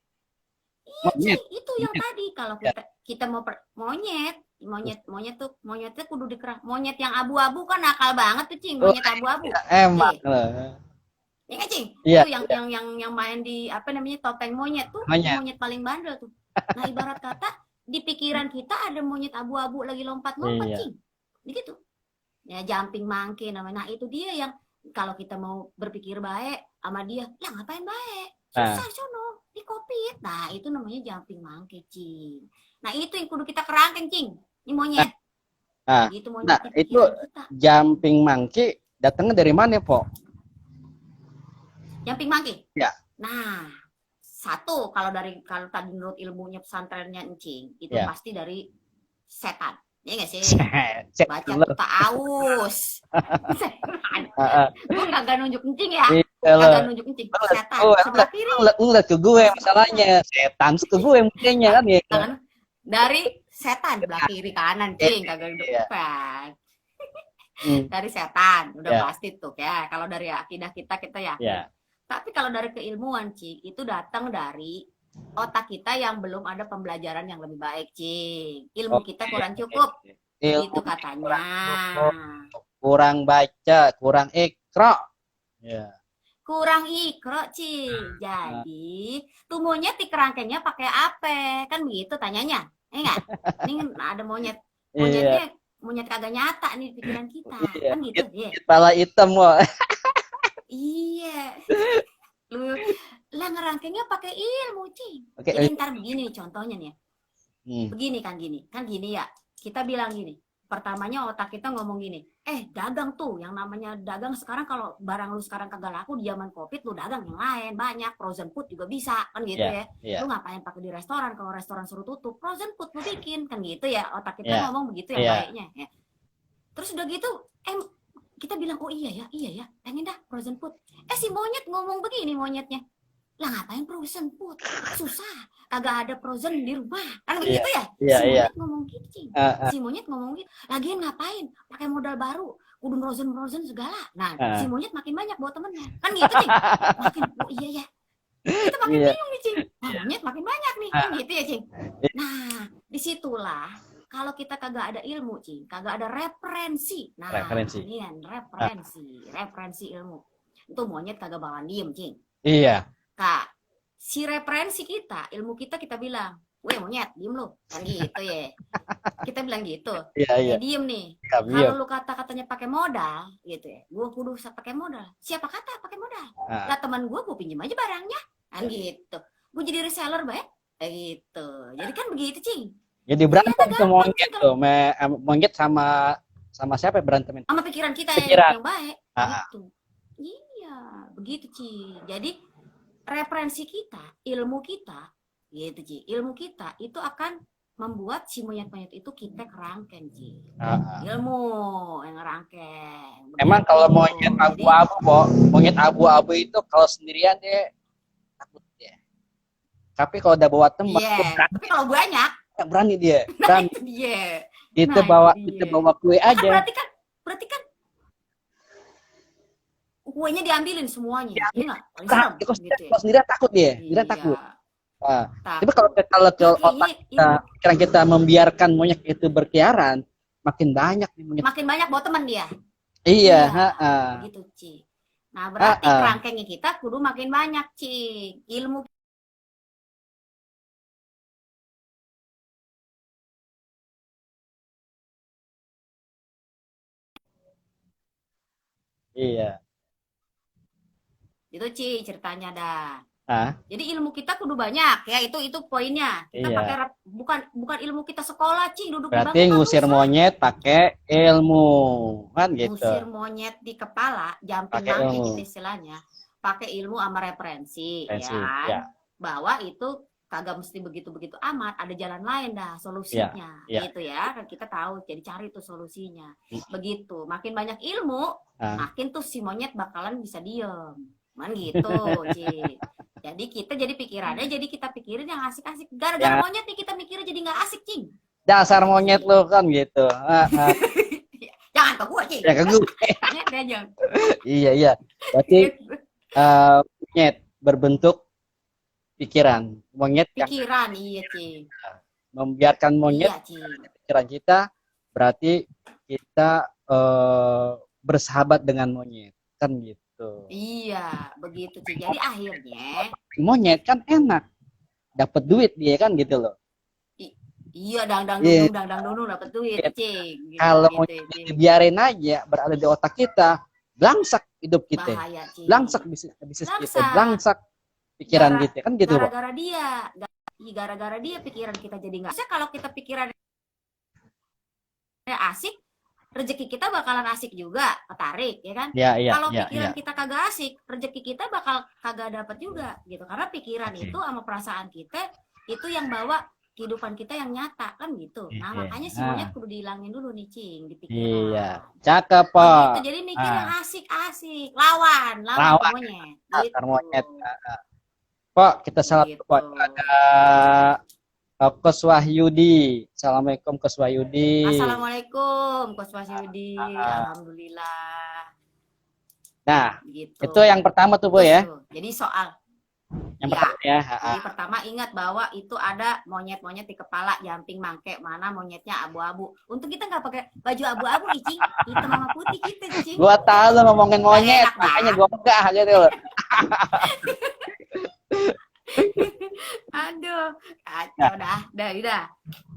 Iya, Cing. Itu yang tadi kalau kita mau monyet tuh kudu dikerang. Monyet yang abu-abu kan nakal banget tuh, Cing. Monyet abu-abu. Emang. Iya, Cing. Iya. Itu yang main di apa namanya topeng monyet tuh, monyet paling bandel tuh. Nah, ibarat kata di pikiran kita ada monyet abu-abu lagi lompat-lompat, Cing. Begitu. Ya, jumping monkey namanya. Nah, itu dia yang kalau kita mau berpikir baik sama dia, lah ngapain baik? Susah sono, di COVID. Nah, itu namanya jumping monkey, Cing. Nah, itu yang kudu kita kerangkeng, Cing. Ini monyet. Gitu monyet. Nah, itu kita. Jumping monkey datangnya dari mana, Po? Jumping monkey? Ya. Nah, satu kalau tadi menurut ilmunya pesantrennya Encing, itu pasti dari setan. Ya nggak sih? Baca tuta aus. Gue nggak nunjuk Encing ya. Nggak nunjuk Encing. Setan. Sebelah kiri. Enggak ke gue masalahnya. Setan ke gue mungkinnya kan ya. Dari setan sebelah kiri kanan, Cing. Kagak nunjuk depan. Dari setan. Udah pasti tuh ya. Kalau dari akidah kita ya. Tapi kalau dari keilmuan, Cing, itu datang dari otak kita yang belum ada pembelajaran yang lebih baik, Cing. Ilmu kita kurang cukup. Itu katanya. Kurang baca, kurang ikra. Kurang ikra, Cing. Jadi, tuh monyet di kerangkengnya pakai apa? Kan begitu tanyanya. Enggak? Ini ada monyet. Monyetnya monyet kagak nyata nih di pikiran kita. Kan gitu, ya. Kepala hitam, wah. Iya. Lu lah ngerangkengnya pakai ilmu, Cing. Jadi ntar begini contohnya nih. Begini kan gini ya. Kita bilang gini. Pertamanya otak kita ngomong gini. Dagang tuh, yang namanya dagang sekarang kalau barang lu sekarang kagak laku di zaman Covid, lu dagang yang lain banyak, frozen food juga bisa, kan gitu ya. Lu ngapain pakai di restoran kalau restoran suruh tutup, frozen food lu bikin, kan gitu ya. Otak kita ngomong begitu yang baiknya ya. Terus udah gitu, kita bilang, oh iya ya, pengen dah frozen food. Si monyet ngomong begini monyetnya. Lah ngapain frozen food? Susah, kagak ada frozen di rumah. Kan begitu ya? Si monyet ngomong gitu, Cing. Si monyet ngomong gitu. Lagian ngapain? Pakai modal baru, kudu frozen segala. Nah, si monyet makin banyak bawa temennya. Kan gitu, Cing. Makin, oh iya ya. Kita makin bingung nih, Cing. Nah, monyet makin banyak nih. Kan gitu ya, Cing. Nah, disitulah kalau kita kagak ada ilmu, Cing, kagak ada referensi. Nah, ini kan referensi ilmu. Itu monyet kagak bakalan diem, Cing. Iya. Kak, si referensi kita, ilmu kita bilang, weh monyet diem lu, kan gitu ya, kita bilang gitu. Iya, iya. Diem nih. Iya. Kalau lu katanya pakai modal gitu ya, gue kudu pakai modal. Siapa kata pakai modal? Lah teman gue pinjem aja barangnya, kan gitu. Gue jadi reseller baik, kayak gitu. Jadi kan begitu cing. Jadi berantem tuh monyet tuh, monyet sama siapa berantem itu? Sama pikiran kita Pikiran. yang baik, gitu. Iya, begitu cing. Jadi referensi kita, ilmu kita, gitu Ci. Ilmu kita itu akan membuat si monyet-monyet itu kita kerangkeng Ci. Ilmu yang ngerangkeng. Emang kalau monyet abu-abu, monyet abu-abu itu kalau sendirian dia takut dia. Tapi kalau udah bawa teman, tapi kalau banyak, berani dia. Berani. Nah, dia. Kita bawa kue aja. Berarti kan kuenya diambilin semuanya. Iya nggak? Kalau sendirian takut dia. Sendirian takut. Tapi kalau otak pikiran kita membiarkan monyet itu berkeliaran, makin banyak nih monyet. Makin banyak bawa teman dia. Iya, gitu Ci. Nah berarti kerangkengnya kita kudu makin banyak Ci. Ilmu iya. Itu Ci ceritanya dah. Jadi ilmu kita kudu banyak ya, itu poinnya. Kita pakai bukan ilmu kita sekolah Ci, duduk berarti di bangku ngusir monyet pakai ilmu kan gitu. Ngusir monyet di kepala, jumping monkey gitu istilahnya. Pakai ilmu sama referensi ya. Bahwa itu kagak mesti begitu-begitu amat, ada jalan lain dah solusinya gitu ya. Kan kita tahu, jadi cari tuh solusinya. Begitu, makin banyak ilmu, makin tuh si monyet bakalan bisa diem. Man gitu, Ci. Jadi kita jadi pikirannya, jadi kita pikirin yang asik-asik. Gara-gara monyet nih kita mikirnya jadi nggak asik, Cing. Dasar monyet lo kan gitu. Jangan ke gue, Cing. Ya ke gue. Iya. Berarti monyet berbentuk pikiran. Monyet pikiran, iya, Cing. Membiarkan monyet pikiran kita, berarti kita bersahabat dengan monyet. Kan gitu. Iya, begitu Ci. Jadi akhirnya monyet kan enak, dapat duit dia kan gitu loh. Iya, dang dudung dapat duit, Ci. Gitu, kalau monyet dibiarin aja berada di otak kita, belangsak hidup kita. Bahaya, Ci. Belangsak bisnis kita, belangsak pikiran kita kan gitu. Gara-gara dia pikiran kita jadi nggak. Kalau kita pikirannya asik, rezeki kita bakalan asik juga, ketarik ya kan? Kalau pikiran kita kagak asik, rezeki kita bakal kagak dapat juga gitu. Karena pikiran itu sama perasaan kita itu yang bawa kehidupan kita yang nyata kan gitu. Nah, makanya si monyet kudu dihilangin dulu nih Cing di pikiran. Iya. Cakep, Pak. Gitu, jadi mikir yang asik-asik, lawan monyet. Gitu. Monyet. Pak, kita salam Pak ada Coach Wahyudi. Assalamualaikum Coach Wahyudi. Assalamualaikum Coach Wahyudi. Alhamdulillah. Nah, gitu. Itu yang pertama tuh Bu ya. Jadi soal yang pertama ya. Jadi pertama ingat bahwa itu ada monyet-monyet di kepala, jumping monkey, mana monyetnya abu-abu. Untuk kita nggak pakai baju abu-abu, Icing. Hitam sama putih kita, Cing. Gua tahu lo ngomongin monyet, makanya gua enggak gitu loh. Aduh, kacau dah.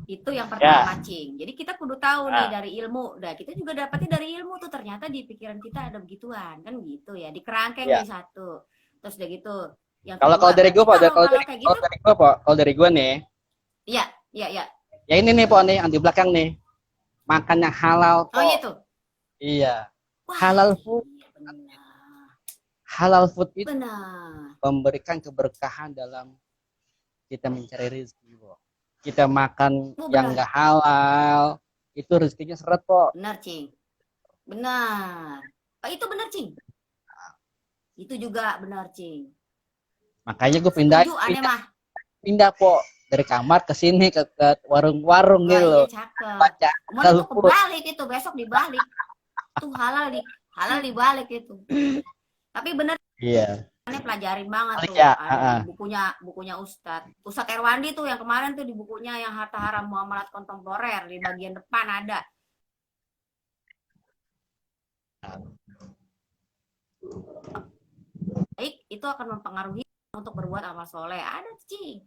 Itu yang pertama, Cing. Jadi kita kudu tahu nih dari ilmu. Kita juga dapatnya dari ilmu tuh, ternyata di pikiran kita ada begituan, kan gitu ya. Di kerangkeng nih satu. Terus udah gitu. Kalau dari gue, kalau dari gue nih. Iya. Ya ini nih, Pak nih, yang di belakang nih. Makan yang halal, Pak. Oh, iya tuh. Iya. Halal food. Halal food itu memberikan keberkahan dalam kita mencari rezeki, Pak. Kita makan yang enggak halal, itu rezekinya seret, Pak. Benar, Cing. Benar. Itu benar, Cing. Itu juga benar, Cing. Makanya gue pindah, Pak. Dari kamar ke sini ke warung-warung gitu loh. Cakep. Mau kebalik itu, besok dibalik. Tuh halal dibalik itu. Tapi bener. Iya. Pelajarin banget tuh. Bukunya Ustadz Erwandi tuh yang kemarin tuh di bukunya yang Harta Haram Muamalat Kontemporer di bagian depan ada. Baik, itu akan mempengaruhi untuk berbuat amal soleh. Ada Cing.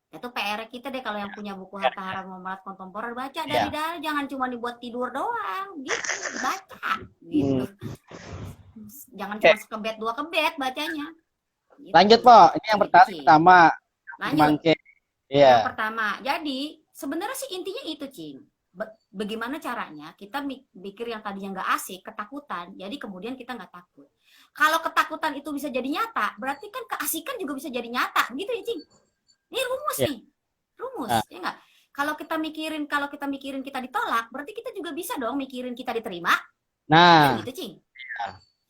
Itu PR kita deh kalau yang punya buku Harta Haram Muamalat Kontemporer, baca dari Ya. dalam, jangan cuma dibuat tidur doang, gitu, baca, gitu. Jangan Oke. cuma sekebet dua kebet bacanya. Gitu. Lanjut, Po. Ini yang pertama. Lanjut. Iya. Yang pertama. Jadi sebenarnya sih intinya itu, Cing. Bagaimana caranya kita mikir yang tadinya nggak asik, ketakutan, jadi kemudian kita nggak takut. Kalau ketakutan itu bisa jadi nyata, berarti kan keasikan juga bisa jadi nyata, gitu ya, Cing. Ini rumus nih, rumus, ya nggak? Kalau kita mikirin kita ditolak, berarti kita juga bisa dong mikirin kita diterima. Nah, kan gitu, Cing.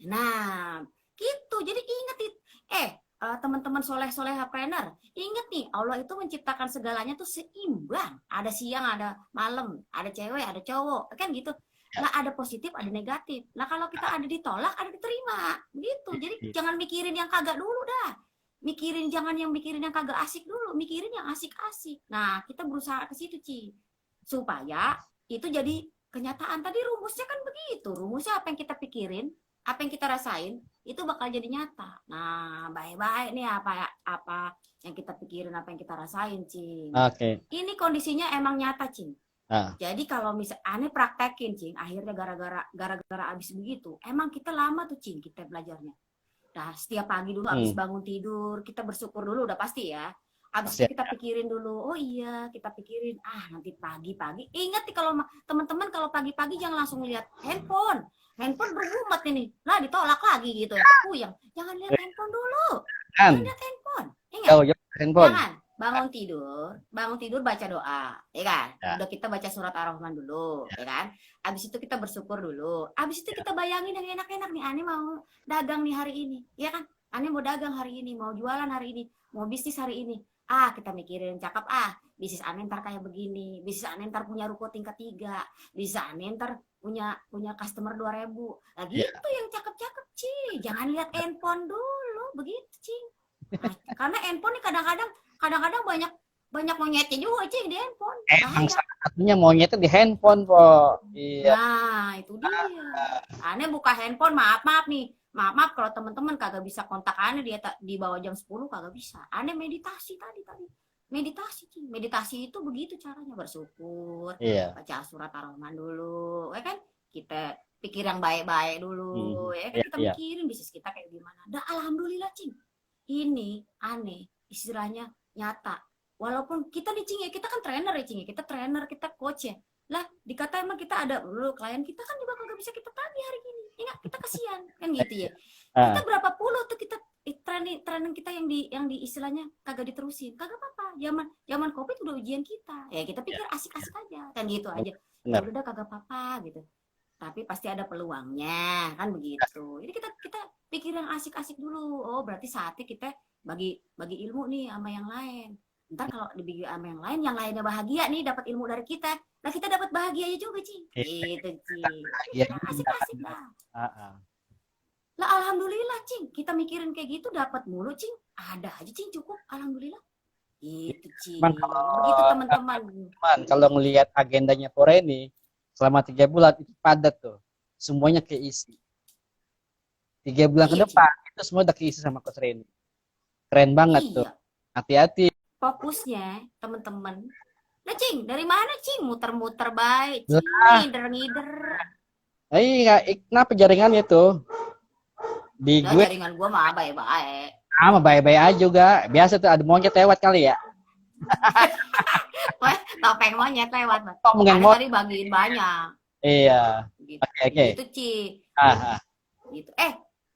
Nah, gitu. Jadi ingat, teman-teman soleh-solehapreneur, ingat nih, Allah itu menciptakan segalanya tuh seimbang. Ada siang, ada malam, ada cewek, ada cowok, kan gitu. Nah, ada positif, ada negatif. Nah, kalau kita ada ditolak, ada diterima, gitu. Jadi jangan mikirin yang kagak dulu dah. Jangan yang mikirin yang kagak asik dulu, mikirin yang asik-asik. Nah, kita berusaha ke situ, Ci. Supaya itu jadi kenyataan. Tadi rumusnya kan begitu. Rumusnya apa yang kita pikirin, apa yang kita rasain, itu bakal jadi nyata. Nah, baik-baik nih apa yang kita pikirin, apa yang kita rasain, Cing. Oke. Ini kondisinya emang nyata, Cing. Jadi kalau misalnya aneh praktekin, Cing, akhirnya gara-gara abis begitu, emang kita lama tuh, Cing, kita belajarnya. Nah, setiap pagi dulu abis bangun tidur, kita bersyukur dulu, udah pasti ya. Abis itu kita pikirin dulu, oh iya, kita pikirin, nanti pagi-pagi. Ingat nih kalau teman-teman kalau pagi-pagi jangan langsung lihat handphone berumat ini, lah ditolak lagi gitu ya. Jangan lihat handphone dulu. Jangan lihat handphone. Ingat? Handphone. Jangan. Bangun tidur baca doa, ya kan? Udah kita baca surat Ar-Rahman dulu, ya kan? Abis itu kita bersyukur dulu. Abis itu kita bayangin yang enak-enak nih, Ani mau dagang nih hari ini, ya kan? Ani mau dagang hari ini, mau jualan hari ini, mau bisnis hari ini. Kita mikirin cakep, bisnis Ani ntar kayak begini, bisnis Ani ntar punya ruko tingkat 3, bisnis Ani ntar punya customer 2.000. Nah, gitu yang cakep-cakep, Cing. Jangan lihat handphone dulu, begitu, Cing. Nah, karena handphone nih kadang-kadang banyak monyetnya juga, Cing, di handphone. Emang satunya monyetnya di handphone, Po. Iya. Nah, itu dia. Aneh buka handphone, maaf nih. Maaf kalau teman-teman kagak bisa kontak Aneh di bawah jam 10 kagak bisa. Aneh meditasi tadi. Meditasi, Cing. Meditasi itu begitu caranya, bersyukur. Iya. Baca surat Ar-Rahman dulu, ya kan? Kita pikir yang baik-baik dulu, ya kan? Kita mikirin bisnis kita kayak gimana. Dah, alhamdulillah, Cing. Ini Aneh istilahnya nyata. Walaupun kita nih, Cing, ya, kita kan trainer ya, Cing, ya. Kita trainer, kita coach ya. Lah, dikata emang kita ada dulu klien kita kan juga kagak bisa kita tagih hari ini. Ingat, kita kasihan kan gitu ya. Kita berapa puluh tuh kita training kita yang di istilahnya kagak diterusin. Kagak apa-apa. Zaman Covid udah ujian kita. Ya kita pikir asik-asik aja, kan gitu aja. Ya udah kagak apa-apa gitu. Tapi pasti ada peluangnya, kan begitu. Jadi kita pikir yang asik-asik dulu. Oh, berarti saatnya kita bagi ilmu nih sama yang lain. Ntar kalau dibagi sama yang lainnya bahagia nih dapat ilmu dari kita. Nah, kita dapat bahagia juga, Cing. Gitu, Cing. Asik-asik lah. Lah, alhamdulillah, Cing. Kita mikirin kayak gitu dapat mulu, Cing. Ada aja, Cing, cukup. Alhamdulillah. Gitu, Cing. Begitu, teman-teman. Kalau ngelihat agendanya Poreni selama 3 bulan itu padat tuh. Semuanya keisi. 3 bulan ke depan itu semua udah keisi sama Coach Reni. Keren banget tuh. Hati-hati. Fokusnya, teman-teman. Nah, Cing, dari mana, Cing? Muter-muter baik, Cing. Ngider-ngider. Iya, kenapa jaringannya tuh? Di gue jaringan gue mah baik-baik. Baik-baik aja juga. Biasa tuh ada monyet lewat kali ya. Topeng monyet lewat. Tadi bagiin banyak. Iya. Gitu. Oke. Gitu, Cing. Gitu.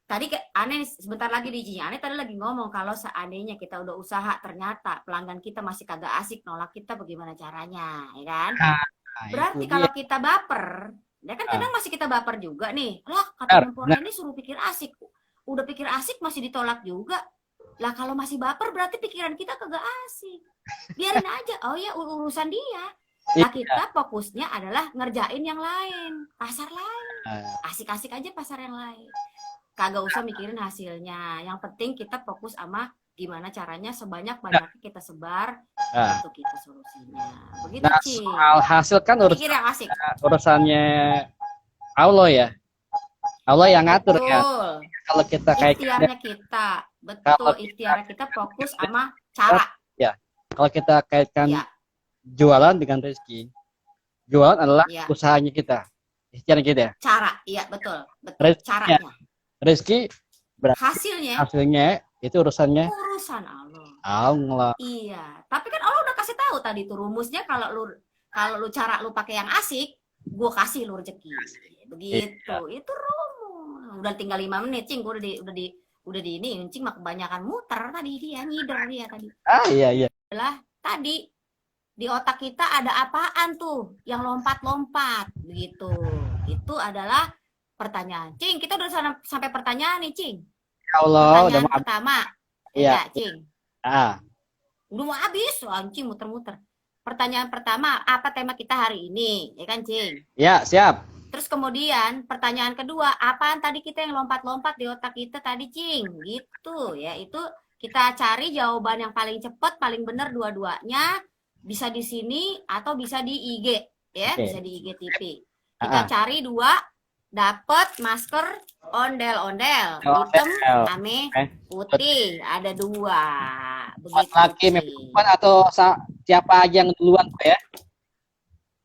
Tadi Aneh sebentar lagi di Cing. Aneh tadi lagi ngomong kalau seandainya kita udah usaha ternyata pelanggan kita masih kagak asik nolak kita, bagaimana caranya, ya kan? Berarti kalau kita baper, ya kan kadang masih kita baper juga nih. Lah, kata Poreni suruh pikir asik. Udah pikir asik masih ditolak juga. Lah, kalau masih baper berarti pikiran kita kagak asik. Biarin aja. Oh ya, urusan dia. Nah, kita fokusnya adalah ngerjain yang lain, pasar lain. Asik-asik aja pasar yang lain. Kagak usah mikirin hasilnya. Yang penting kita fokus sama gimana caranya sebanyak-banyaknya kita sebar untuk kita solusinya. Begitu, Cing. Soal hasil kan urusannya Allah ya. Allah yang ngatur ya. Kalau kita kayak ikhtiarnya kita, betul, ikhtiar kita fokus sama cara. Ya. Kalau kita kaitkan Iya, jualan dengan rezeki, jualan adalah iya. usahanya kita, ikhtiar kita. Cara, iya betul, betul. Rezekinya, Caranya, rezeki berarti hasilnya hasilnya itu urusannya urusan Allah. Allah. Iya, tapi kan Allah udah kasih tahu tadi tuh rumusnya kalau lu cara lu pakai yang asik, gua kasih lu rezeki. Begitu. Iya. Itu rumus. Udah tinggal 5 menit, Cing. Gua udah di ini, Cing mah kebanyakan muter tadi dia, ngider dia tadi. Ah, iya, iya. Adalah tadi di otak kita ada apaan tuh yang lompat-lompat begitu. Itu adalah pertanyaan. Cing, kita udah sampai pertanyaan nih, Cing. Ya Allah, udah Pertanyaan maaf. pertama. Iya. Ya, Cing. Ah, Udah mau habis, anjing muter-muter. Pertanyaan pertama, apa tema kita hari ini? Ya kan, Cing? ya, siap. Terus kemudian pertanyaan kedua, apaan tadi kita yang lompat-lompat di otak kita tadi, Cing? Gitu ya. Itu kita cari jawaban yang paling cepat, paling benar dua-duanya. Bisa di sini atau bisa di IG, ya, Oke. bisa di IG TV. Kita Ah, cari dua, dapat masker ondel-ondel, ondel. hitam, ame, Eh, putih, ada dua. buat Begitu, laki Cing. perempuan atau siapa aja yang duluan Pak, ya?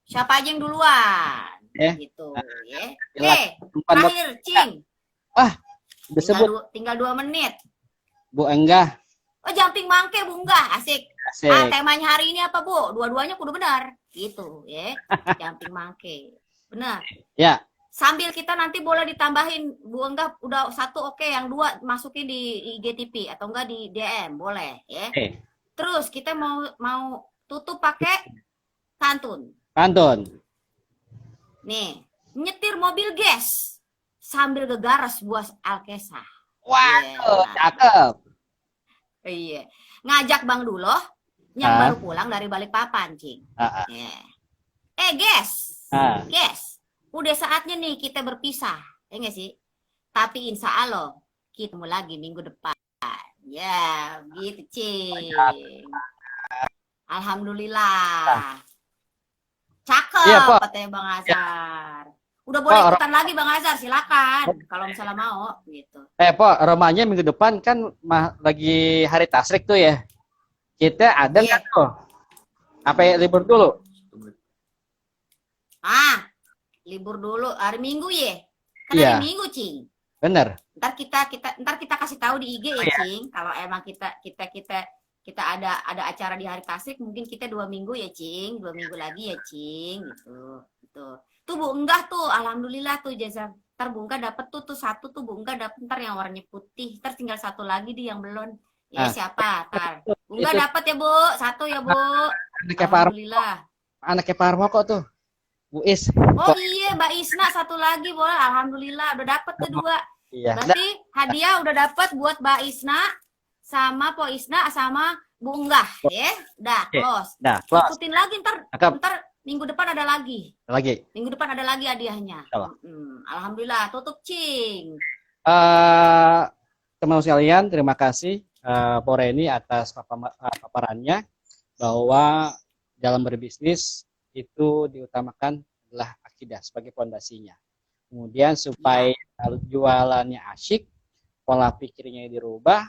Siapa aja yang duluan? Ya. Gitu, ya. Laki perempuan buat Terakhir, Cing. disebut Tinggal 2 menit. Bu Enggah. Oh, jumping mangke, Bu Enggah. Asik. Asik. Temanya hari ini apa, Bu? Dua-duanya kudu benar. Gitu, ya. Jumping mangke. Benar. Ya. Sambil kita nanti boleh ditambahin, Bu Enggah udah satu oke, yang dua masukin di IGTV atau enggak di DM, boleh, ya. Oke. Terus kita mau tutup pakai pantun. Pantun. Nih, nyetir mobil gas sambil gegaras buah Alkesah. Waduh, Yeah. cakep. Iya. Ngajak Bang Duloh yang Ah. baru pulang dari Balikpapan, Cing. Ah, ah. Yeah. Guys. Ah. Guys. Udah saatnya nih kita berpisah. Ya nggak sih? Tapi insya Allah kita ketemu lagi minggu depan. Ya, gitu, Cing. Alhamdulillah. Cakep, Iya, Pak. katanya Bang Azhar. Udah boleh Pak, ikutan lagi Bang Azhar, silakan. Kalau misalnya mau, gitu. Pak, romanya minggu depan kan lagi hari tasrik tuh ya. Kita ada Iya. nggak tuh? Apa ya, libur dulu? Libur dulu hari Minggu ya. Kan Iya. hari Minggu, Cing. Bener. Ntar kita kasih tahu di IG ya, Iya. Cing. Kalau emang kita ada acara di hari tasrik, mungkin kita 2 minggu ya, Cing. 2 minggu lagi ya, Cing. Gitu. Tuh Bu Enggah tuh, alhamdulillah tuh jasa. Ntar Bu Enggah dapet tuh satu tuh Bu Enggah dapet ntar yang warnanya putih. Ntar tinggal satu lagi di yang belum. Ya Ah. siapa? Ntar. Bu Enggah Itu dapet ya Bu, satu ya Bu. anaknya Pak Alhamdulillah. anaknya Pak Armoko tuh. Bu Is. Oh iya, Mbak Isna satu lagi boleh. Alhamdulillah udah dapet tuh 2. Iya. Berarti hadiah udah dapet buat Mbak Isna sama Po Isna sama Bu Enggah, ya. Udah Oke. close. Nah, close. Ikutin lagi Cakep. ntar minggu depan ada lagi. Lagi. Minggu depan ada lagi hadiahnya. Insyaallah. Alhamdulillah, tutup, Cing. Teman sekalian, terima kasih Pak Reni atas paparannya bahwa dalam berbisnis itu diutamakan adalah akidah sebagai fondasinya. Kemudian supaya jualannya asyik, pola pikirnya dirubah,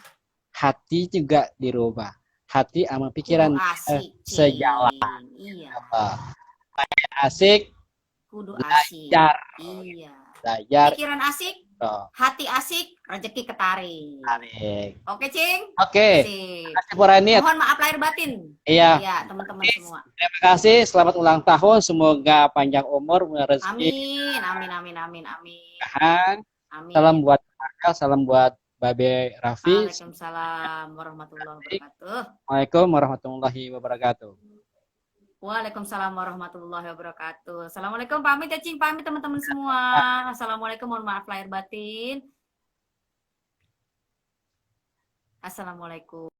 hati juga dirubah. Hati sama pikiran Asik, sejalan. Iya. Asik, Kudu asik. belajar, Iya. belajar. Pikiran asik, Tuh, hati asik, rezeki ketarik. tarik. Oke, Cing? Oke, Sip. terima kasih Pak Reni. Mohon maaf lahir batin. Iya. Iya, teman-teman semua. Terima kasih, selamat ulang tahun, semoga panjang umur, rezeki, Amin, amin, amin, amin, amin. berkahan. Amin. Salam buat Akal, salam buat Babe Raffi. Waalaikumsalam warahmatullahi wabarakatuh. Assalamualaikum warahmatullahi wabarakatuh. Waalaikumsalam warahmatullahi wabarakatuh. Assalamualaikum, pamit ya, Cing, pamit teman-teman semua. Assalamualaikum, mohon maaf lahir batin. Assalamualaikum.